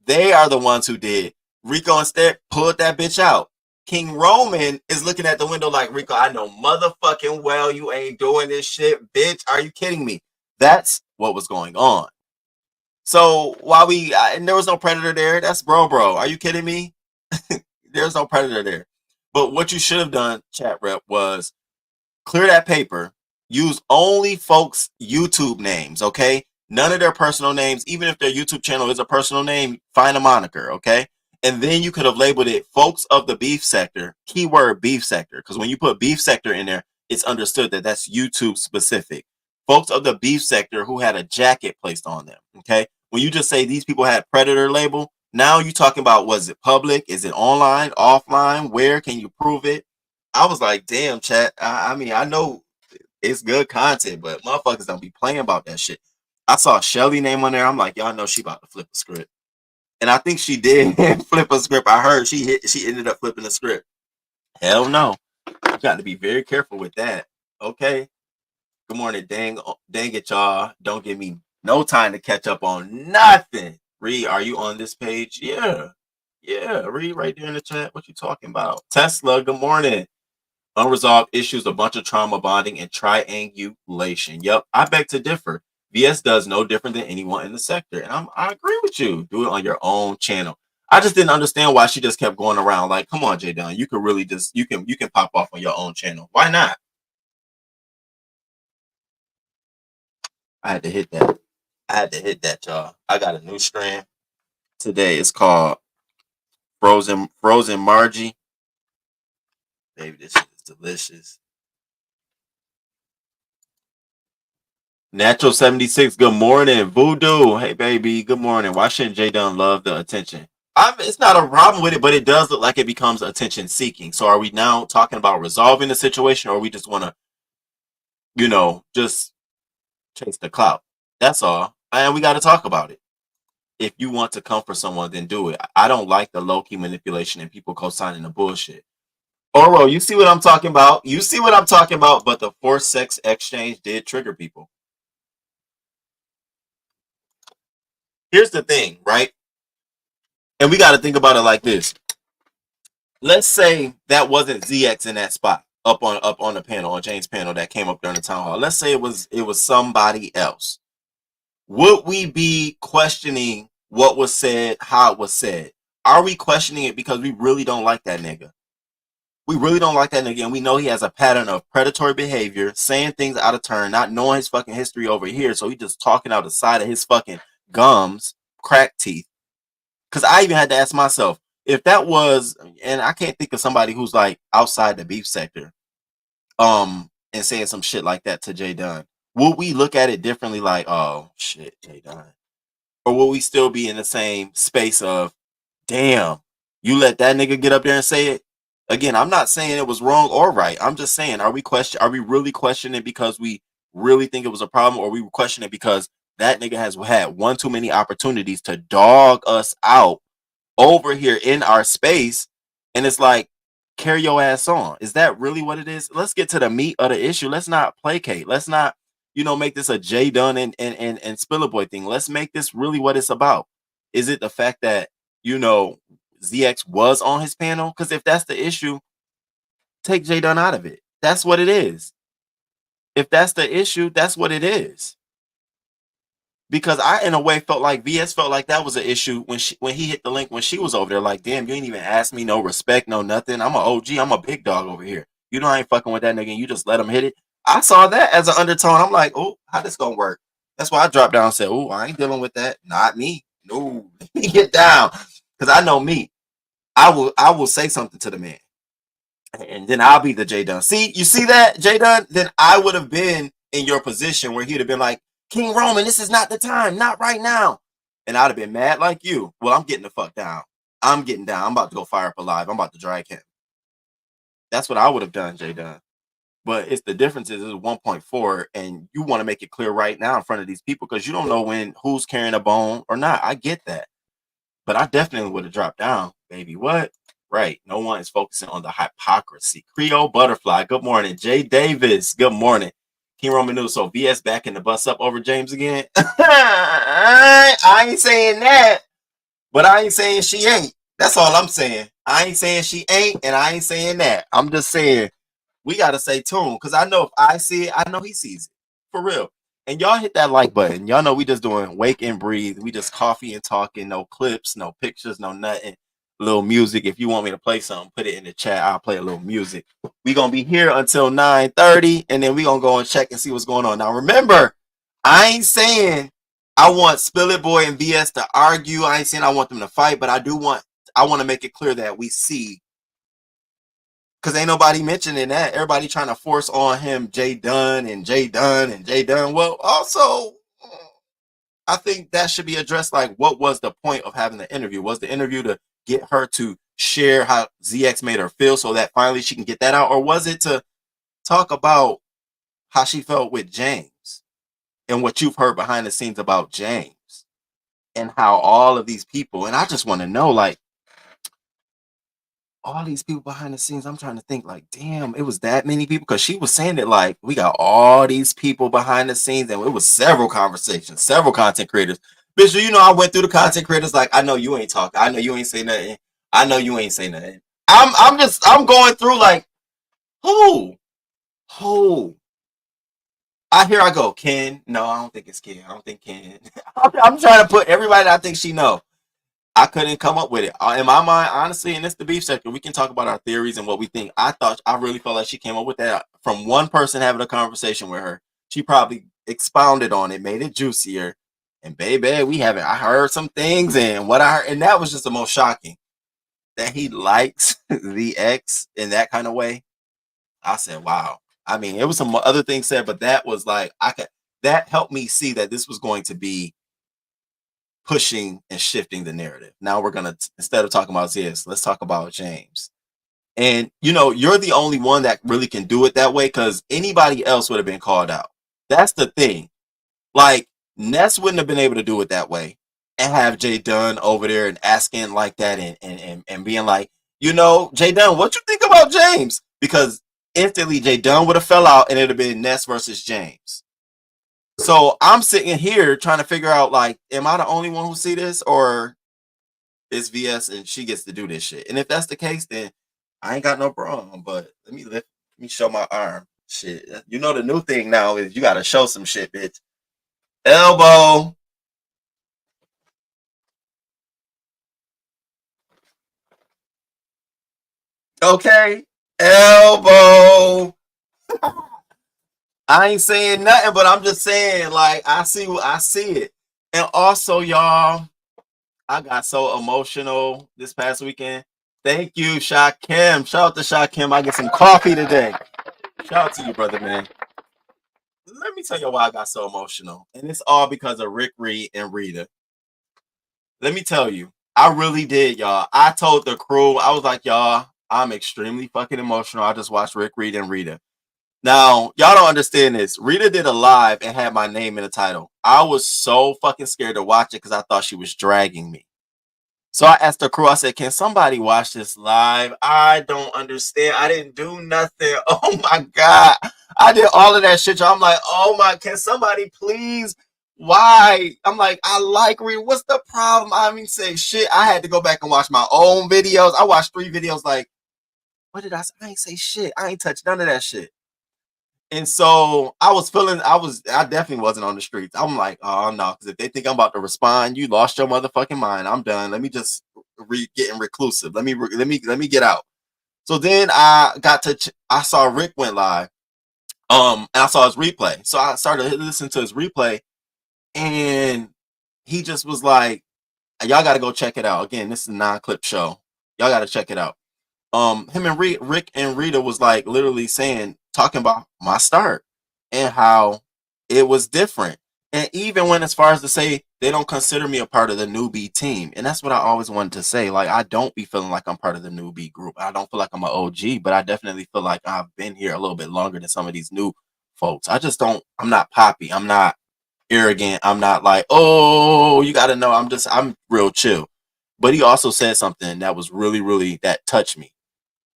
they are the ones who did. Rico instead pulled that bitch out. King Roman is looking at the window like, Rico, I know motherfucking well you ain't doing this shit, bitch. Are you kidding me? That's what was going on. So while and there was no predator there, that's bro. Are you kidding me? There's no predator there. But what you should have done, Chat Rep, was clear that paper. Use only folks' YouTube names, okay? None of their personal names. Even if their YouTube channel is a personal name, find a moniker, okay? And then you could have labeled it folks of the beef sector, keyword beef sector. Because when you put beef sector in there, it's understood that that's YouTube specific. Folks of the beef sector who had a jacket placed on them, okay? When you just say these people had predator label, now you're talking about, was it public? Is it online, offline? Where can you prove it? I was like, damn, chat. I mean, I know it's good content, but motherfuckers don't be playing about that shit. I saw Shelly name on there. I'm like, y'all know she about to flip a script. And I think she did flip a script. I heard she ended up flipping the script. Hell no. You got to be very careful with that. Okay. Good morning, dang it, y'all. Don't give me no time to catch up on nothing. Reed, are you on this page? Yeah. Reed right there in the chat. What you talking about? Tesla, good morning. Unresolved issues, a bunch of trauma bonding and triangulation. Yep, I beg to differ. VS does no different than anyone in the sector, and I agree with you. Do it on your own channel. I just didn't understand why she just kept going around. Like, come on, J Dunn, you could really just you can pop off on your own channel. Why not? I had to hit that. Y'all. I got a new strand today. It's called Frozen Margie. Baby, this shit is delicious. Natural 76, good morning. Voodoo, hey baby, good morning. Why shouldn't J Dunn love the attention? It's not a problem with it, but it does look like it becomes attention seeking. So are we now talking about resolving the situation, or we just want to, just chase the clout? That's all. And we got to talk about it. If you want to come for someone, then do it. I don't like the low key manipulation and people co-signing the bullshit. Oro, you see what I'm talking about? But the forced sex exchange did trigger people. Here's the thing, right? And we got to think about it like this. Let's say that wasn't ZX in that spot up on the panel, on Jane's panel that came up during the town hall. Let's say it was somebody else. Would we be questioning what was said, how it was said? Are we questioning it because we really don't like that nigga? We really don't like that nigga, and we know he has a pattern of predatory behavior, saying things out of turn, not knowing his fucking history over here, so he just talking out the side of his fucking gums, crack teeth. Because I even had to ask myself, if that was, and I can't think of somebody who's like outside the beef sector, and saying some shit like that to J Dunn, would we look at it differently? Like, oh shit, J Dunn, or will we still be in the same space of, damn, you let that nigga get up there and say it? Again, I'm not saying it was wrong or right. I'm just saying, are we really questioning because we really think it was a problem, or we question it because that nigga has had one too many opportunities to dog us out over here in our space, and it's like, carry your ass on. Is that really what it is? Let's get to the meat of the issue. Let's not placate. Let's not, make this a Jay Dunn and Spiller Boy thing. Let's make this really what it's about. Is it the fact that, ZX was on his panel? Because if that's the issue, take Jay Dunn out of it. That's what it is. If that's the issue, that's what it is. Because I, in a way, felt like VS felt like that was an issue when he hit the link when she was over there. Like, damn, you ain't even asked me, no respect, no nothing. I'm an OG. I'm a big dog over here. I ain't fucking with that nigga. And you just let him hit it. I saw that as an undertone. I'm like, oh, how this gonna work? That's why I dropped down and said, oh, I ain't dealing with that. Not me. No, let me get down. Because I know me. I will say something to the man, and then I'll be the Jay Dunn. See, you see that, Jay Dunn? Then I would have been in your position where he'd have been like, King Roman, this is not the time, not right now. And I'd have been mad like you. Well, I'm getting the fuck down. I'm getting down. I'm about to go fire up alive. I'm about to drag him. That's what I would have done, Jay Dunn. But it's the difference is 1.4, and you want to make it clear right now in front of these people because you don't know who's carrying a bone or not. I get that. But I definitely would have dropped down, baby. What? Right. No one is focusing on the hypocrisy. Creole Butterfly. Good morning. Jay Davis. Good morning. King Roman News. So VS back in the bus up over James again. I ain't saying that, but I ain't saying she ain't. That's all I'm saying. I ain't saying she ain't, and I ain't saying that. I'm just saying we gotta stay tuned because I know if I see it, I know he sees it. For real. And y'all hit that like button. Y'all know we just doing wake and breathe. We just coffee and talking, no clips, no pictures, no nothing. Little music. If you want me to play something, put it in the chat. I'll play a little music. We gonna be here until 9:30, and then we gonna go and check and see what's going on. Now remember, I ain't saying I want Spill It Boy and VS to argue. I ain't saying I want them to fight, but I want to make it clear that we see, because ain't nobody mentioning that. Everybody trying to force on him Jay Dunn and Jay Dunn and Jay Dunn. Well, also, I think that should be addressed. Like, what was the point of having the interview? Was the interview to get her to share how ZX made her feel so that finally she can get that out? Or was it to talk about how she felt with James and what you've heard behind the scenes about James and how all of these people, and I just want to know, like, all these people behind the scenes, I'm trying to think like, damn, it was that many people? Because she was saying it like, we got all these people behind the scenes, and it was several conversations, several content creators. Bitch, I went through the content creators like, I know you ain't talking. I know you ain't say nothing. I know you ain't say nothing. I'm going through like, who? I go, Ken. No, I don't think it's Ken. I don't think Ken. I'm trying to put everybody that I think she know. I couldn't come up with it. In my mind, honestly, and it's the beef sector, we can talk about our theories and what we think. I really felt like she came up with that from one person having a conversation with her. She probably expounded on it, made it juicier. And baby, I heard some things, and what I heard, and that was just the most shocking. That he likes the ex in that kind of way. I said, wow. I mean, it was some other things said, but that was like, that helped me see that this was going to be pushing and shifting the narrative. Now we're gonna, instead of talking about this, let's talk about James. And you're the only one that really can do it that way, because anybody else would have been called out. That's the thing. Like, Ness wouldn't have been able to do it that way and have Jay Dunn over there and asking like that and being like, Jay Dunn, what you think about James? Because instantly Jay Dunn would have fell out and it'd have been Ness versus James. So I'm sitting here trying to figure out, like, am I the only one who see this, or is VS and she gets to do this shit? And if that's the case, then I ain't got no problem. But let me show my arm. Shit. The new thing now is you gotta show some shit, bitch. Elbow. Okay. Elbow. I ain't saying nothing, but I'm just saying, like, I see it. And also, y'all, I got so emotional this past weekend. Thank you, Shakim. Shout out to Shakim. I get some coffee today. Shout out to you, brother, man. Let me tell you why I got so emotional. And it's all because of Rick Reed and Rita. Let me tell you, I really did, y'all. I told the crew, I was like, y'all, I'm extremely fucking emotional. I just watched Rick, Rita, and Rita. Now, y'all don't understand this. Rita did a live and had my name in the title. I was so fucking scared to watch it because I thought she was dragging me. So I asked the crew, I said, can somebody watch this live? I don't understand. I didn't do nothing. Oh my God. I did all of that shit. I'm like, oh my, can somebody please? Why? I'm like, I like Rita. What's the problem? I mean, say shit. I had to go back and watch my own videos. I watched 3 videos like, what did I say? I ain't say shit. I ain't touch none of that shit. And so I was feeling, I definitely wasn't on the streets. I'm like, oh no, because if they think I'm about to respond, you lost your motherfucking mind. I'm done. Let me just getting reclusive. Let me get out. So then I saw Rick went live, and I saw his replay. So I started listening to his replay, and he just was like, y'all got to go check it out. Again, this is a non-clip show. Y'all got to check it out. Him and Rick and Rita was like literally talking about my start and how it was different. And even when as far as to say they don't consider me a part of the newbie team. And that's what I always wanted to say. Like, I don't be feeling like I'm part of the newbie group. I don't feel like I'm an OG, but I definitely feel like I've been here a little bit longer than some of these new folks. I'm not poppy. I'm not arrogant. I'm not like, oh, you got to know. I'm real chill. But he also said something that was really, really, that touched me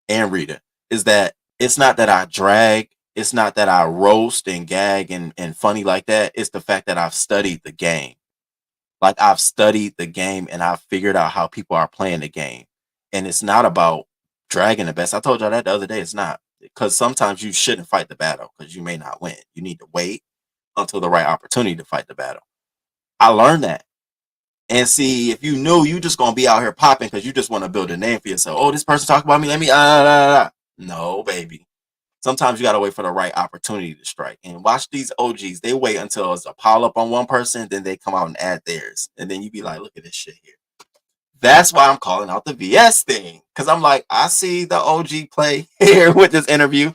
and Rita, is that it's not that I drag, it's not that I roast and gag and funny like that. It's the fact that I've studied the game. Like, I've studied the game and I've figured out how people are playing the game. And it's not about dragging the best. I told y'all that the other day. It's not, because sometimes you shouldn't fight the battle because you may not win. You need to wait until the right opportunity to fight the battle. I learned that. And see, if you knew, you just gonna be out here popping because you just want to build a name for yourself. Oh, this person talk about me. Let me. No, baby. Sometimes you gotta wait for the right opportunity to strike. And watch these OGs. They wait until it's a pile up on one person, then they come out and add theirs, and then you be like, look at this shit here. That's why I'm calling out the VS thing, because I'm like, I see the OG play here with this interview.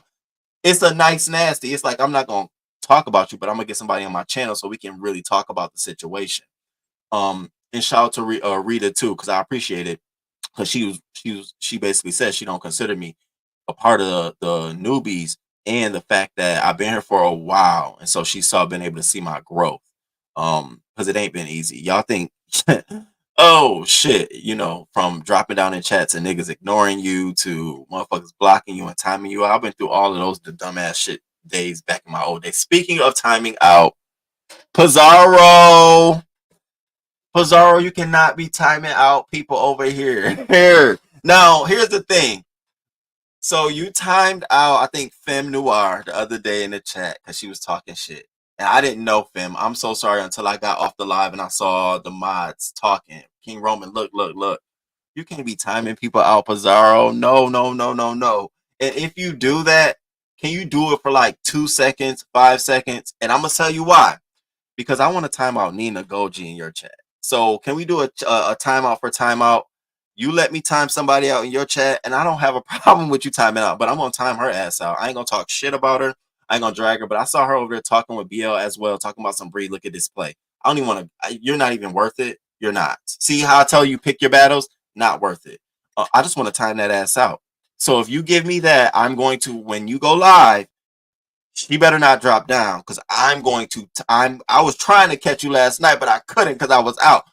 It's a nice nasty. It's like, I'm not gonna talk about you, but I'm gonna get somebody on my channel so we can really talk about the situation. And shout out to Rita too, because I appreciate it, because she basically said she don't consider me a part of the newbies, and the fact that I've been here for a while, and so she saw been able to see my growth. Because it ain't been easy. Y'all think, oh shit, from dropping down in chats and niggas ignoring you to motherfuckers blocking you and timing you out. I've been through all of those the dumbass shit days back in my old days. Speaking of timing out, Pizarro. Pizarro, you cannot be timing out people over here. Here. Now, here's the thing. So you timed out, I think, Femme Noir the other day in the chat because she was talking shit. And I didn't know Femme. I'm so sorry until I got off the live and I saw the mods talking. King Roman, look. You can't be timing people out, Pizarro. No, no, no, no, no. And if you do that, can you do it for like 2 seconds, 5 seconds? And I'm going to tell you why. Because I want to time out Nina Goji in your chat. So can we do a timeout for timeout? You let me time somebody out in your chat, and I don't have a problem with you timing out, but I'm going to time her ass out. I ain't going to talk shit about her. I ain't going to drag her, but I saw her over there talking with BL as well, talking about some breed. Look at this play. I don't even want to. You're not even worth it. You're not. See how I tell you pick your battles? Not worth it. I just want to time that ass out. So if you give me that, I'm going to, when you go live, she better not drop down, because I'm going to. I was trying to catch you last night, but I couldn't because I was out.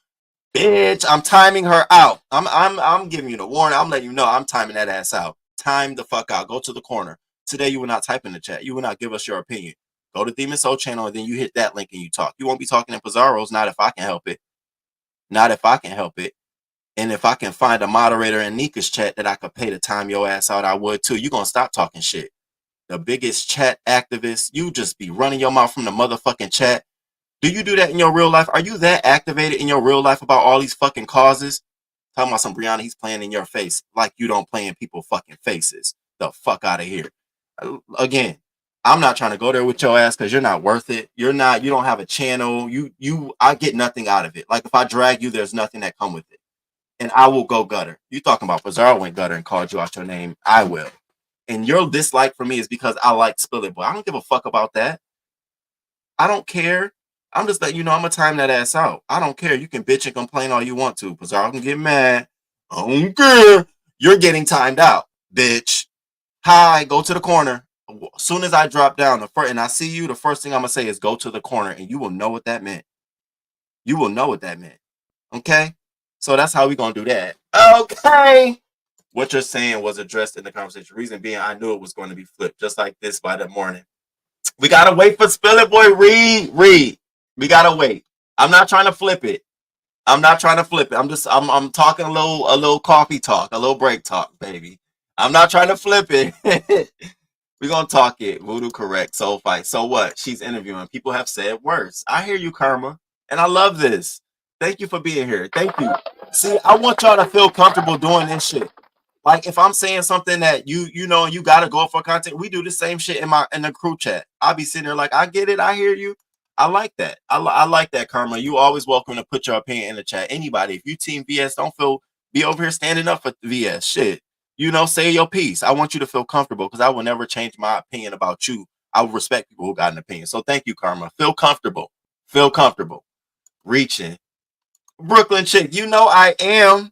Bitch, I'm timing her out. I'm giving you the warning. I'm letting you know I'm timing that ass out. Time the fuck out. Go to the corner. Today you will not type in the chat. You will not give us your opinion. Go to Demon Soul channel and then you hit that link and you talk. You won't be talking in Pizarro's. Not if I can help it. Not if I can help it. And if I can find a moderator in Nika's chat that I could pay to time your ass out, I would too. You gonna stop talking shit. The biggest chat activist. You just be running your mouth from the motherfucking chat. Do you do that in your real life? Are you that activated in your real life about all these fucking causes? Talking about some Brianna, he's playing in your face like you don't play in people's fucking faces. The fuck out of here. Again, I'm not trying to go there with your ass because you're not worth it. You don't have a channel. I get nothing out of it. Like, if I drag you, there's nothing that come with it. And I will go gutter. You talking about Pizarro went gutter and called you out your name. I will. And your dislike for me is because I like Spill It Boy. I don't give a fuck about that. I don't care. I'm just letting you know I'm gonna time that ass out. I don't care. You can bitch and complain all you want to. Pizarro can get mad. I don't care. You're getting timed out. bitch. Hi, go to the corner. As soon as I drop down and I see you, the first thing I'm gonna say is go to the corner, and you will know what that meant. You will know what that meant. Okay? So that's how we gonna do that. Okay. What you're saying was addressed in the conversation. Reason being, I knew it was going to be flipped, just like this by the morning. We gotta wait for Spill It Boy. Read. We gotta wait. I'm not trying to flip it. I'm not trying to flip it. I'm talking a little coffee talk, a little break talk, baby. I'm not trying to flip it. We're gonna talk it. Voodoo correct. Soul fight. So what? She's interviewing. People have said worse. I hear you, Karma. And I love this. Thank you for being here. Thank you. See, I want y'all to feel comfortable doing this shit. Like if I'm saying something that you know you gotta go for content, we do the same shit in the crew chat. I'll be sitting there like, I get it, I hear you. I like that. I like that, Karma. You always welcome to put your opinion in the chat. Anybody, if you team VS, don't be over here standing up for VS. Shit. You know, say your piece. I want you to feel comfortable because I will never change my opinion about you. I will respect people who got an opinion. So thank you, Karma. Feel comfortable. Feel comfortable. Reaching. Brooklyn chick, you know I am.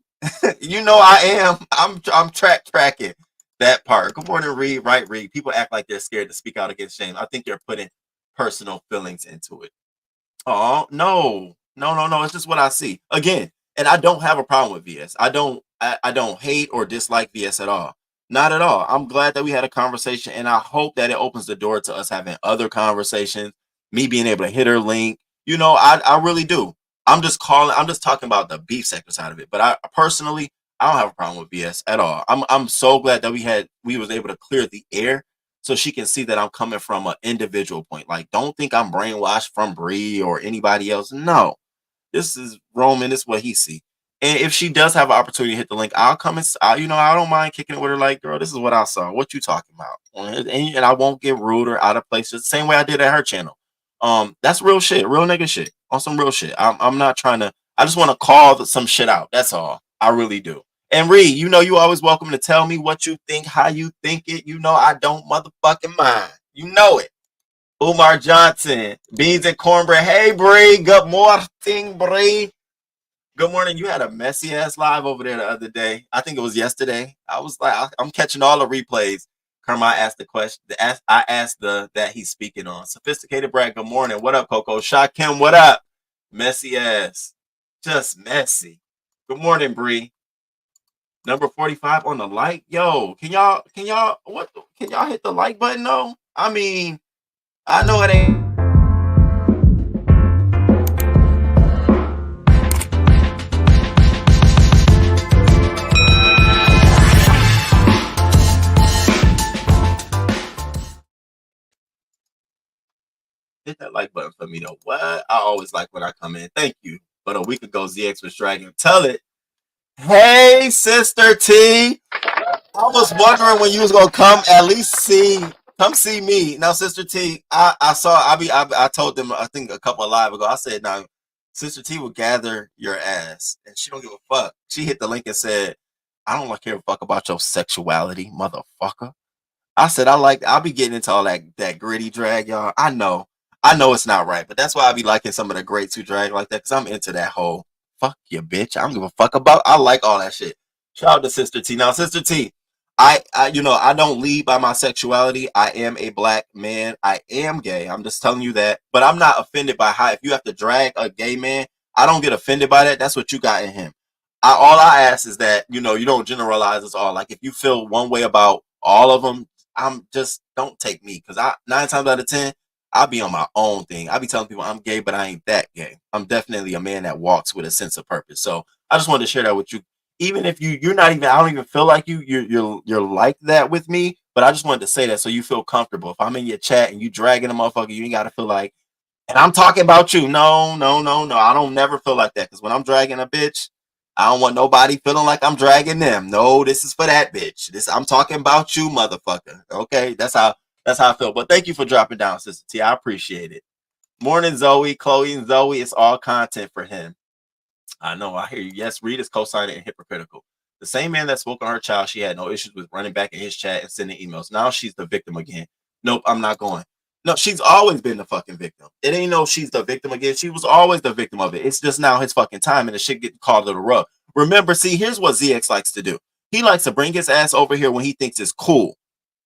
You know I am. I'm tracking that part. Good morning, Reed. Right, Reed. People act like they're scared to speak out against shame. I think they're putting personal feelings into it. Oh no. It's just what I see again, and I don't have a problem with VS. I don't hate or dislike VS at all. Not at all. I'm glad that we had a conversation, and I hope that it opens the door to us having other conversations. Me being able to hit her link. You know, I really do. I'm just talking about the beef sector side of it. But I personally, I don't have a problem with VS at all. I'm so glad that we was able to clear the air so she can see that I'm coming from an individual point. Like, don't think I'm brainwashed from Bree or anybody else. No, this is Roman. This is what he see. And if she does have an opportunity to hit the link, I'll come and I don't mind kicking it with her. Like, girl, this is what I saw. What you talking about? And I won't get rude or out of place. The same way I did at her channel. That's real shit, real nigga shit, on some real shit. I'm not trying to. I just want to call some shit out. That's all. I really do. And Reed, you know you always welcome to tell me what you think, how you think it. You know I don't motherfucking mind. You know it. Umar Johnson, beans and cornbread. Hey Bree, good morning, Bree. Good morning. You had a messy ass live over there the other day. I think it was yesterday. I was like, I'm catching all the replays. Karma asked the question. I asked that he's speaking on. Sophisticated Brad. Good morning. What up, Coco? Shakim, what up? Messy ass. Just messy. Good morning, Bree. Number 45 on the like. Yo, can y'all hit the like button though? I mean, I know it ain't. Hit that like button for me though. What? I always like when I come in. Thank you. But a week ago, ZX was dragging. Tell it. Hey, Sister T. I was wondering when you was gonna come come see me. Now, Sister T, I told them I think a couple of live ago. I said now, Sister T will gather your ass, and she don't give a fuck. She hit the link and said, "I don't care a fuck about your sexuality, motherfucker." I said I'll be getting into all that gritty drag, y'all. I know it's not right, but that's why I be liking some of the greats who drag like that, because I'm into that whole fuck you, bitch. I don't give a fuck about. I like all that shit. Shout out to Sister T. Now, Sister T, I don't lead by my sexuality. I am a black man. I am gay. I'm just telling you that. But I'm not offended by how if you have to drag a gay man, I don't get offended by that. That's what you got in him. All I ask is that you don't generalize us all. Like if you feel one way about all of them, I'm just don't take me because I 9 times out of 10 I'll be on my own thing. I'll be telling people I'm gay, but I ain't that gay. I'm definitely a man that walks with a sense of purpose. So I just wanted to share that with you. Even if you're not even, I don't even feel like you're like that with me. But I just wanted to say that so you feel comfortable. If I'm in your chat and you dragging a motherfucker, you ain't got to feel like, and I'm talking about you. No. I don't never feel like that because when I'm dragging a bitch, I don't want nobody feeling like I'm dragging them. No, this is for that bitch. I'm talking about you, motherfucker. Okay, that's how I feel. But thank you for dropping down, Sister T. I appreciate it. Morning, Zoe, Chloe, and Zoe. It's all content for him. I know. I hear you. Yes, Reed is co-signing and hypocritical. The same man that spoke on her child, she had no issues with running back in his chat and sending emails. Now she's the victim again. Nope, I'm not going. No, she's always been the fucking victim. It ain't no she's the victim again. She was always the victim of it. It's just now his fucking time and the shit getting called to the rug. Remember, see, here's what ZX likes to do. He likes to bring his ass over here when he thinks it's cool.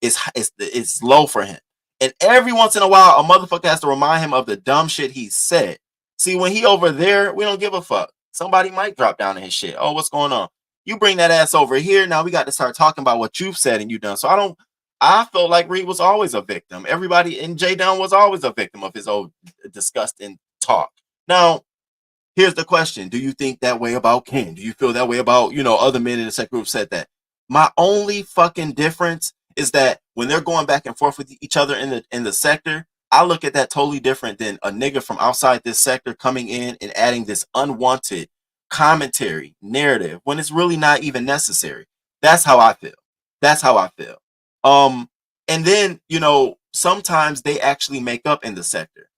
It's low for him. And every once in a while, a motherfucker has to remind him of the dumb shit he said. See, when he over there, we don't give a fuck. Somebody might drop down in his shit. Oh, what's going on? You bring that ass over here. Now we got to start talking about what you've said and you done. So I felt like Reed was always a victim. Everybody in J Down was always a victim of his old disgusting talk. Now, here's the question. Do you think that way about Ken? Do you feel that way about, other men in the second group said that? My only fucking difference is that when they're going back and forth with each other in the sector, I look at that totally different than a nigga from outside this sector coming in and adding this unwanted commentary narrative when it's really not even necessary. That's how I feel. That's how I feel. And then, sometimes they actually make up in the sector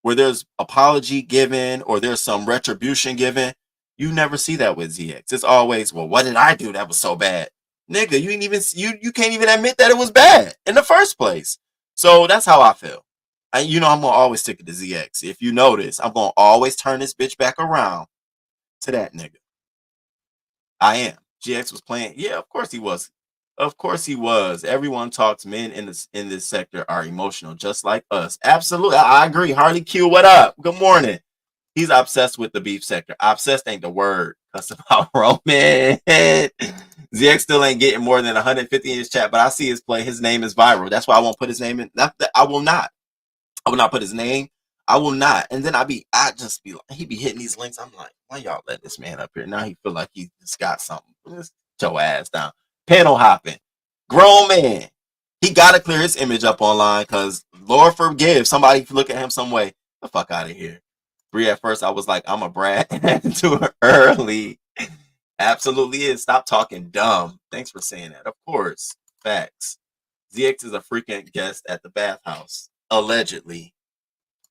where there's apology given or there's some retribution given. You never see that with ZX. It's always, well, what did I do that was so bad? Nigga, you can't even admit that it was bad in the first place. So that's how I feel. I'm gonna always stick to the ZX. If you notice, I'm gonna always turn this bitch back around to that nigga. I am. GX was playing. Yeah, of course he was. Of course he was. Everyone talks. Men in this sector are emotional, just like us. Absolutely, I agree. Harley Q, what up? Good morning. He's obsessed with the beef sector. Obsessed ain't the word. That's about Roman. ZX still ain't getting more than 150 in his chat, but I see his play. His name is viral. That's why I won't put his name in. I will not. I will not put his name. I will not. And then I just be like, he be hitting these links. I'm like, why y'all let this man up here? Now he feel like he just got something. Just get your ass down. Panel hopping. Grown man. He got to clear his image up online because Lord forgive somebody look at him some way. The fuck out of here. Bree, at first I was like, I'm a brat too early. Absolutely is. Stop talking dumb. Thanks for saying that. Of course. Facts. ZX is a frequent guest at the bathhouse. Allegedly.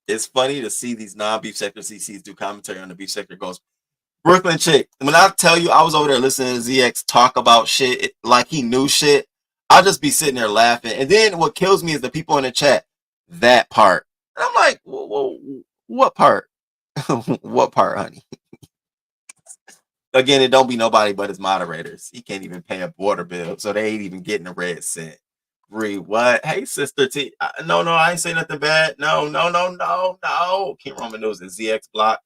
It's funny to see these non-beef sector CCs do commentary on the beef sector goes. Brooklyn chick, when I tell you I was over there listening to ZX talk about shit like he knew shit, I'll just be sitting there laughing. And then what kills me is the people in the chat, that part. And I'm like, whoa, what part? What part, honey? Again, it don't be nobody but his moderators. He can't even pay a water bill, so they ain't even getting a red cent. Bree, what? Hey, sister T. No, I ain't say nothing bad. No. King Roman News and ZX block.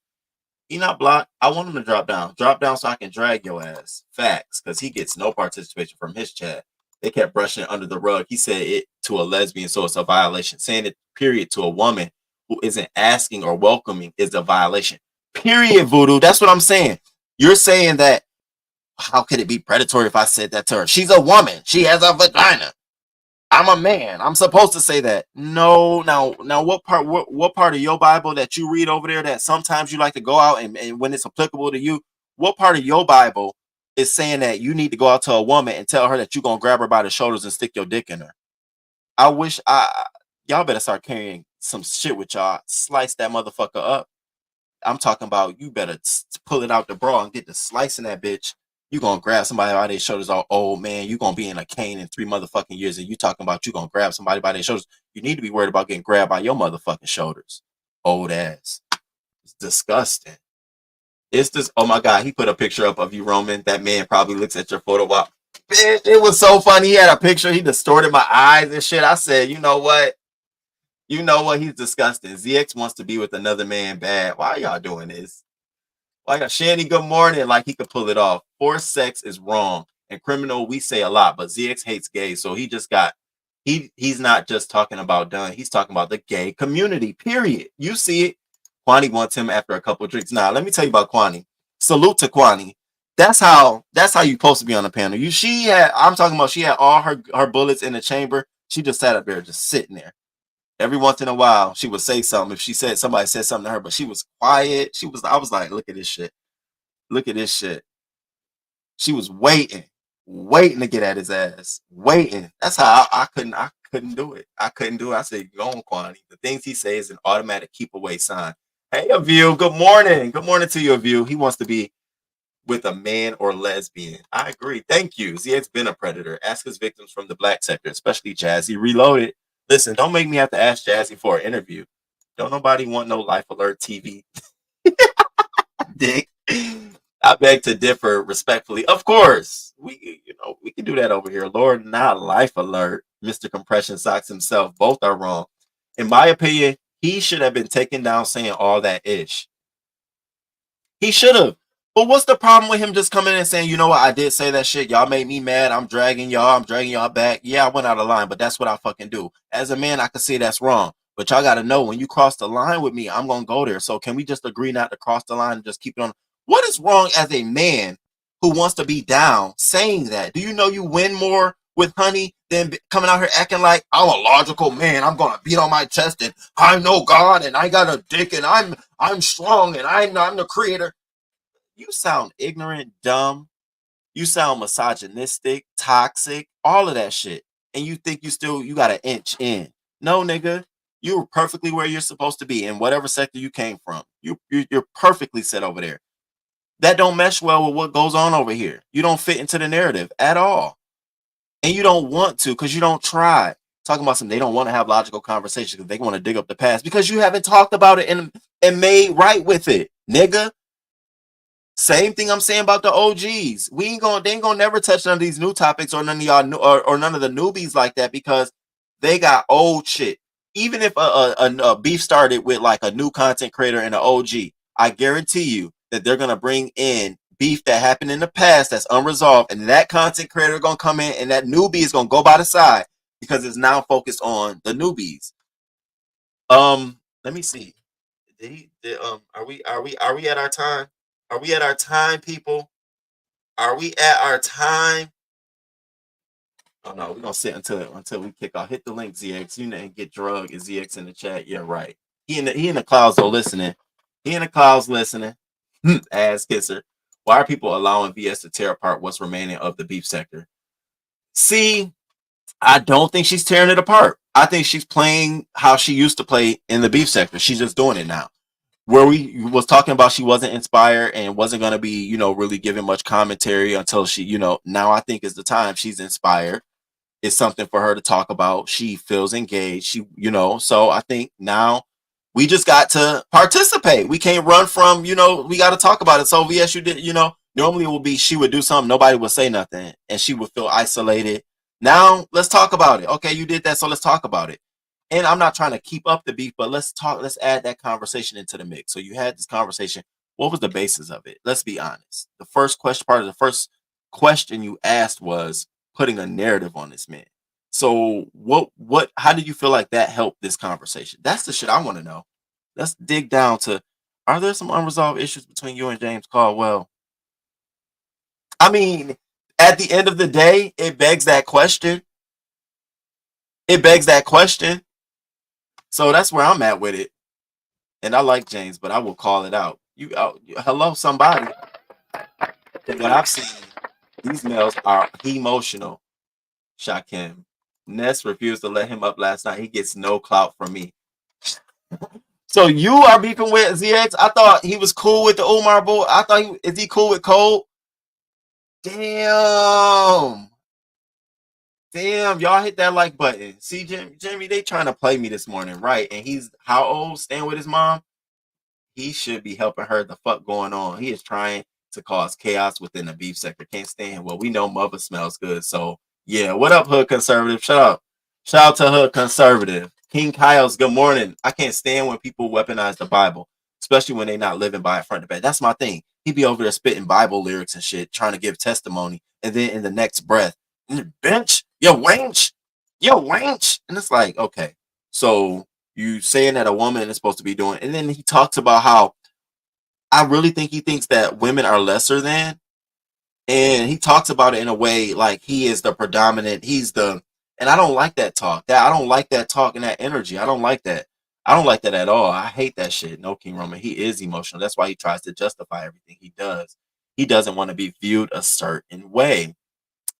He not blocked. I want him to drop down. Drop down so I can drag your ass. Facts, because he gets no participation from his chat. They kept brushing it under the rug. He said it to a lesbian, so it's a violation. Saying it, period, to a woman who isn't asking or welcoming is a violation. Period, Voodoo. That's what I'm saying. You're saying that, how could it be predatory if I said that to her? She's a woman. She has a vagina. I'm a man. I'm supposed to say that. No, now what part of your Bible that you read over there that sometimes you like to go out and when it's applicable to you, what part of your Bible is saying that you need to go out to a woman and tell her that you're gonna grab her by the shoulders and stick your dick in her? I wish y'all better start carrying some shit with y'all. Slice that motherfucker up. I'm talking about you better pull it out the bra and get to slicing that bitch. You gonna grab somebody by their shoulders, all old man. You gonna be in a cane in 3 motherfucking years, and you talking about you gonna grab somebody by their shoulders. You need to be worried about getting grabbed by your motherfucking shoulders. Old ass. It's disgusting. It's this. Oh my god, he put a picture up of you, Roman. That man probably looks at your photo. Wow, bitch, it was so funny. He had a picture. He distorted my eyes and shit. I said, you know what? He's disgusting. ZX wants to be with another man bad. Why y'all doing this? Like Shanny, good morning. Like he could pull it off. Forced sex is wrong and criminal. We say a lot, but ZX hates gays, so he's not just talking about done. He's talking about the gay community. Period. You see it. Kwani wants him after a couple of drinks. Now, let me tell you about Kwani. Salute to Kwani. That's how you're supposed to be on the panel. I'm talking about she had all her bullets in the chamber. She just sat up there, just sitting there. Every once in a while, she would say something. If somebody said something to her, but she was quiet. I was like, look at this shit. Look at this shit. She was waiting to get at his ass. Waiting. That's how I couldn't do it. I couldn't do it. I said, go on, Kwani. The things he says is an automatic keep away sign. Hey, Aview, good morning. Good morning to you, Aview. He wants to be with a man or lesbian. I agree. Thank you. ZX been a predator. Ask his victims from the black sector, especially Jazzy Reloaded. Listen, don't make me have to ask Jazzy for an interview. Don't nobody want no Life Alert TV. Dick. I beg to differ respectfully. Of course, we can do that over here. Lord, not Life Alert, Mr. Compression Socks himself. Both are wrong. In my opinion, he should have been taken down saying all that ish. He should have. But what's the problem with him just coming in and saying, you know what, I did say that shit. Y'all made me mad. I'm dragging y'all back. Yeah, I went out of line, but that's what I fucking do. As a man, I can see that's wrong. But y'all got to know when you cross the line with me, I'm going to go there. So can we just agree not to cross the line and just keep it on? What is wrong as a man who wants to be down saying that? Do you know you win more with honey than coming out here acting like I'm a logical man? I'm going to beat on my chest and I know God and I got a dick and I'm strong and I'm the creator. You sound ignorant, dumb. You sound misogynistic, toxic, all of that shit. And you think you got an inch in. No, nigga. You're perfectly where you're supposed to be in whatever sector you came from. You're perfectly set over there. That don't mesh well with what goes on over here. You don't fit into the narrative at all. And you don't want to because you don't try. Talking about they don't want to have logical conversations because they want to dig up the past because you haven't talked about it and made right with it, nigga. Same thing I'm saying about the OGs. They ain't gonna never touch none of these new topics or none of y'all or none of the newbies like that because they got old shit. Even if a beef started with like a new content creator and an OG, I guarantee you that they're gonna bring in beef that happened in the past that's unresolved, and that content creator gonna come in, and that newbie is gonna go by the side because it's now focused on the newbies. Let me see. Are we at our time? Are we at our time, people? Are we at our time? Oh no, we're gonna sit until we kick off. Hit the link, ZX. You know, and get drug and ZX in the chat. Yeah, right. He in the clouds though listening. He in the clouds listening. Ass kisser. Why are people allowing VS to tear apart what's remaining of the beef sector? See, I don't think she's tearing it apart. I think she's playing how she used to play in the beef sector. She's just doing it now. Where we was talking about she wasn't inspired and wasn't going to be, really giving much commentary until she, now I think is the time she's inspired. It's something for her to talk about. She feels engaged. So I think now we just got to participate. We can't run from, we got to talk about it. So VS, you did, normally it would be she would do something, nobody would say nothing, and she would feel isolated. Now let's talk about it. Okay, you did that, so let's talk about it. And I'm not trying to keep up the beef, but let's add that conversation into the mix. So you had this conversation. What was the basis of it? Let's be honest. The first question you asked was putting a narrative on this man. So how did you feel like that helped this conversation? That's the shit I want to know. Let's dig down to, are there some unresolved issues between you and James Caldwell? I mean, at the end of the day, it begs that question. So that's where I'm at with it. And I like James, but I will call it out. Hello, somebody. What I've seen, these males are emotional. Shakim. Ness refused to let him up last night. He gets no clout from me. So you are beefing with ZX? I thought he was cool with the Umar boy. Is he cool with Cole? Damn, y'all hit that like button. See, Jimmy, they trying to play me this morning, right? And he's how old? Staying with his mom? He should be helping her the fuck going on. He is trying to cause chaos within the beef sector. Can't stand. Well, we know mother smells good. So yeah, what up, Hood Conservative? Shout out to Hood Conservative. King Kyle's good morning. I can't stand when people weaponize the Bible, especially when they not living by it front to back. That's my thing. He be over there spitting Bible lyrics and shit, trying to give testimony, and then in the next breath, bench, yo wench, and it's like, okay, so you saying that a woman is supposed to be doing, and then he talks about how I really think he thinks that women are lesser than, and he talks about it in a way like he is the predominant, and I don't like that talk. I don't like that talk and that energy. I don't like that. I don't like that at all. I hate that shit. No, King Roman. He is emotional. That's why he tries to justify everything he does. He doesn't want to be viewed a certain way.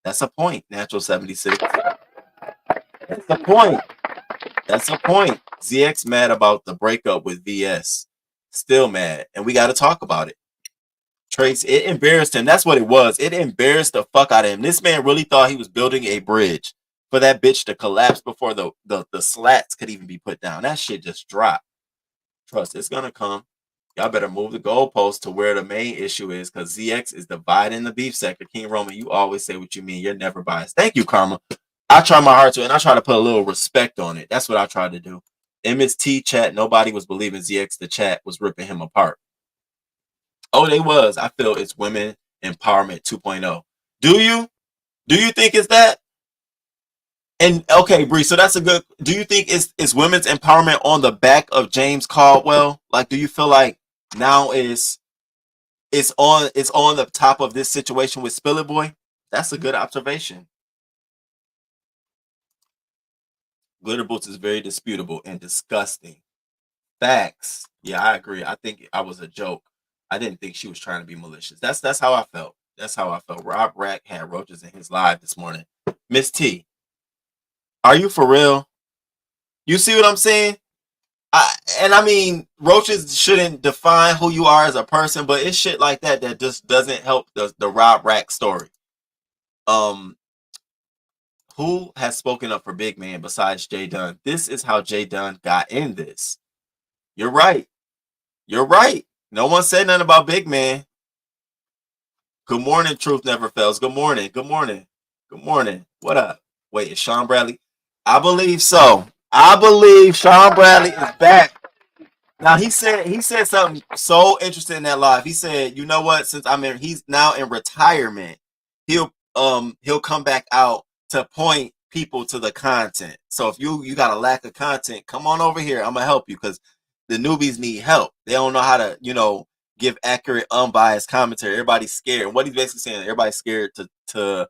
That's a point. Natural 76. That's the point. ZX mad about the breakup with VS. Still mad. And we got to talk about it. Trace, it embarrassed him. That's what it was. It embarrassed the fuck out of him. This man really thought he was building a bridge for that bitch to collapse before the slats could even be put down. That shit just dropped. Trust, it's gonna come. Y'all better move the goalpost to where the main issue is, because ZX is dividing the beef sector. King Roman, you always say what you mean. You're never biased. Thank you, Karma. I try my hard to, and I try to put a little respect on it. That's what I try to do. MST chat, nobody was believing ZX. The chat was ripping him apart. Oh, they was. I feel it's women empowerment 2.0. Do you? Do you think it's that? And okay, Bree, so that's a good. Do you think it's women's empowerment on the back of James Caldwell? Like, do you feel like now it's on the top of this situation with Spillet Boy? That's a good observation. Glitter Boots is very disputable and disgusting. Facts. Yeah, I agree. I think I was a joke. I didn't think she was trying to be malicious. That's how I felt. That's how I felt. Rob Rack had roaches in his live this morning. Miss T, are you for real? You see what I'm saying? I mean, roaches shouldn't define who you are as a person, but it's shit like that that just doesn't help the Rob Rack story. Um, who has spoken up for Big Man besides Jay Dunn? This is how Jay Dunn got in this. You're right. You're right. No one said nothing about Big Man. Good morning, Truth Never Fails. Good morning. Good morning. Good morning. What up? Wait, is Sean Bradley? I believe so. I believe Sean Bradley is back. Now he said something so interesting in that live. He said, "You know what? Since he's now in retirement, he'll come back out to point people to the content. So if you got a lack of content, come on over here. I'm gonna help you because the newbies need help. They don't know how to give accurate, unbiased commentary. Everybody's scared. And what he's basically saying, everybody's scared to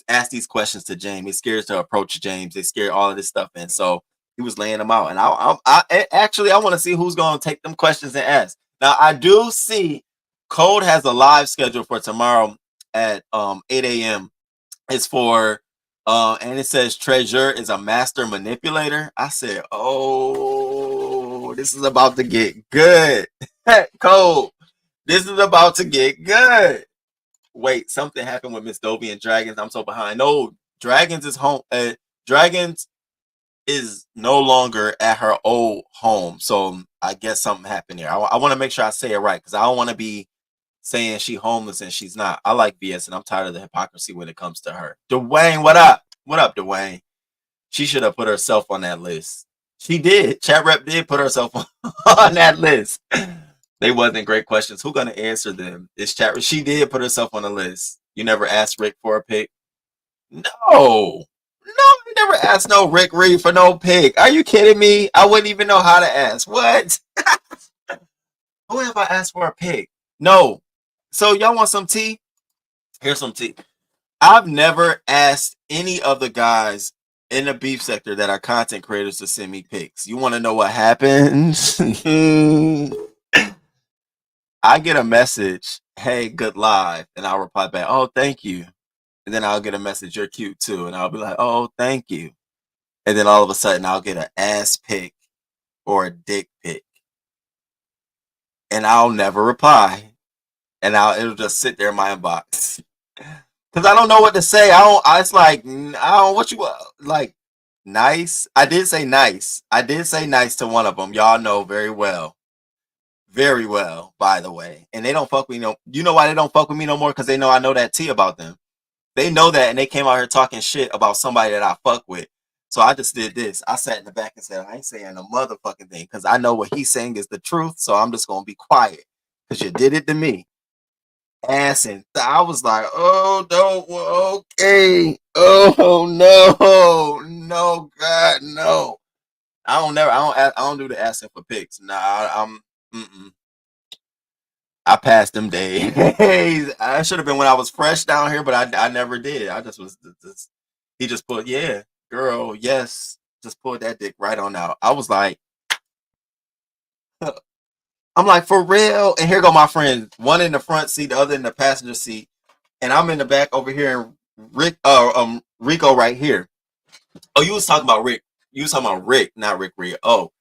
ask these questions to James. They're scared to approach James. They're scared all of this stuff, and so." He was laying them out, and I want to see who's going to take them questions and ask. Now I do see Code has a live schedule for tomorrow at 8 a.m. It's for and it says Treasure is a master manipulator. I said, oh, this is about to get good. Code, this is about to get good. Wait, something happened with Miss Dobie and Dragons. I'm so behind. No, Dragons is home. Dragons is no longer at her old home. So I guess something happened there. I want to make sure I say it right because I don't want to be saying she homeless and she's not. I like BS and I'm tired of the hypocrisy when it comes to her. Dwayne, what up? What up, Dwayne? She should have put herself on that list. She did. Chat Rep did put herself on that list. They wasn't great questions. Who gonna answer them? It's Chat. She did put herself on the list. You never asked Rick for a pick? No. No, I never asked no Rick Reed for no pick. Are you kidding me? I wouldn't even know how to ask. What? Who have I asked for a pick? No. So y'all want some tea? Here's some tea. I've never asked any of the guys in the beef sector that are content creators to send me pics. You want to know what happens? I get a message, hey, good live. And I'll reply back, oh, thank you. And then I'll get a message, you're cute too. And I'll be like, oh, thank you. And then all of a sudden I'll get an ass pic or a dick pic. And I'll never reply. And it'll just sit there in my inbox. Cause I don't know what to say. It's like, what you like, nice. I did say nice. I did say nice to one of them. Y'all know very well. Very well, by the way. And they don't fuck with me. You know why they don't fuck with me no more? Cause they know I know that tea about them. They know that, and they came out here talking shit about somebody that I fuck with. So I just did this. I sat in the back and said, I ain't saying a motherfucking thing because I know what he's saying is the truth. So I'm just gonna be quiet because you did it to me. And I was like, oh no, okay, oh no, God, no. I don't do the asking for pics. Nah, I passed them days. I should have been when I was fresh down here, but I never did. I just was he just put, yeah, girl, yes, just pulled that dick right on out. I was like, I'm like, for real. And here go my friend, one in the front seat, the other in the passenger seat, and I'm in the back over here, and Rico right here. Oh, you was talking about Rick. You was talking about Rick, not Rick Reed. Oh,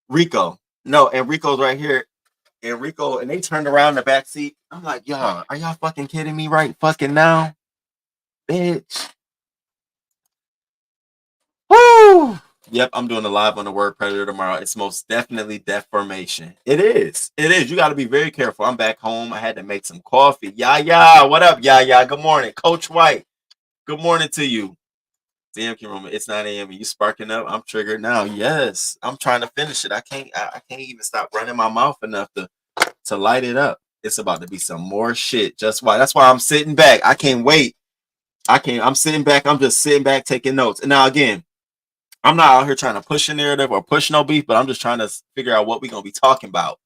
Rico. No, and Rico's right here. And Rico, and they turned around in the back seat. I'm like, y'all, are y'all fucking kidding me right fucking now? Bitch. Woo! Yep, I'm doing a live on the word predator tomorrow. It's most definitely deformation. It is. It is. You got to be very careful. I'm back home. I had to make some coffee. Yeah. What up, yeah? Good morning, Coach White. Good morning to you. Damn, Kiroma, it's 9 a.m. and you sparking up. I'm triggered now. Yes, I'm trying to finish it. I can't even stop running my mouth enough to light it up. It's about to be some more shit. Just why? That's why I'm sitting back. I can't wait. I'm sitting back. I'm just sitting back taking notes. And now again, I'm not out here trying to push a narrative or push no beef, but I'm just trying to figure out what we're gonna be talking about.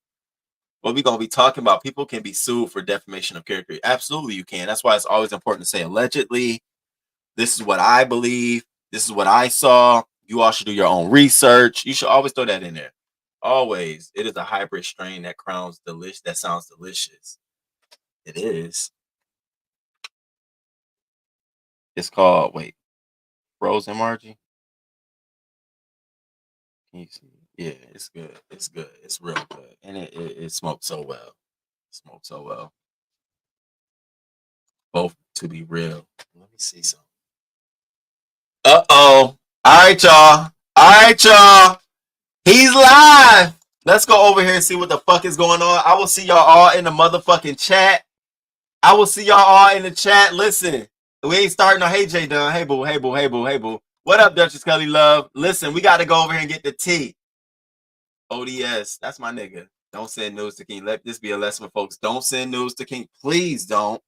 What we're gonna be talking about. People can be sued for defamation of character. Absolutely, you can. That's why it's always important to say allegedly. This is what I believe. This is what I saw. You all should do your own research. You should always throw that in there. Always. It is a hybrid strain that crowns delicious. That sounds delicious. It is. It's called frozen margie. Can you see? Yeah, it's good. It's good. It's real good, and it smokes so well. Smokes so well. Both to be real. Let me see some. Uh-oh. All right, y'all. All right, y'all. He's live. Let's go over here and see what the fuck is going on. I will see y'all all in the motherfucking chat. I will see y'all all in the chat. Listen, we ain't starting no hey J Dunn. Hey boo, hey boo, hey boo, hey boo. What up, Duchess Kelly Love? Listen, we got to go over here and get the tea. ODS, that's my nigga. Don't send news to King. Let this be a lesson for folks. Don't send news to King. Please don't.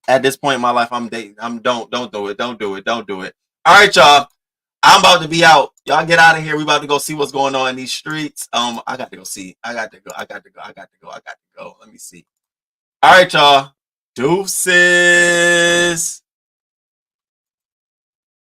At this point in my life, I'm dating. Don't do it. Don't do it. Don't do it. All right, y'all. I'm about to be out. Y'all get out of here. We about to go see what's going on in these streets. I got to go see. I got to go. Let me see. All right, y'all. Deuces.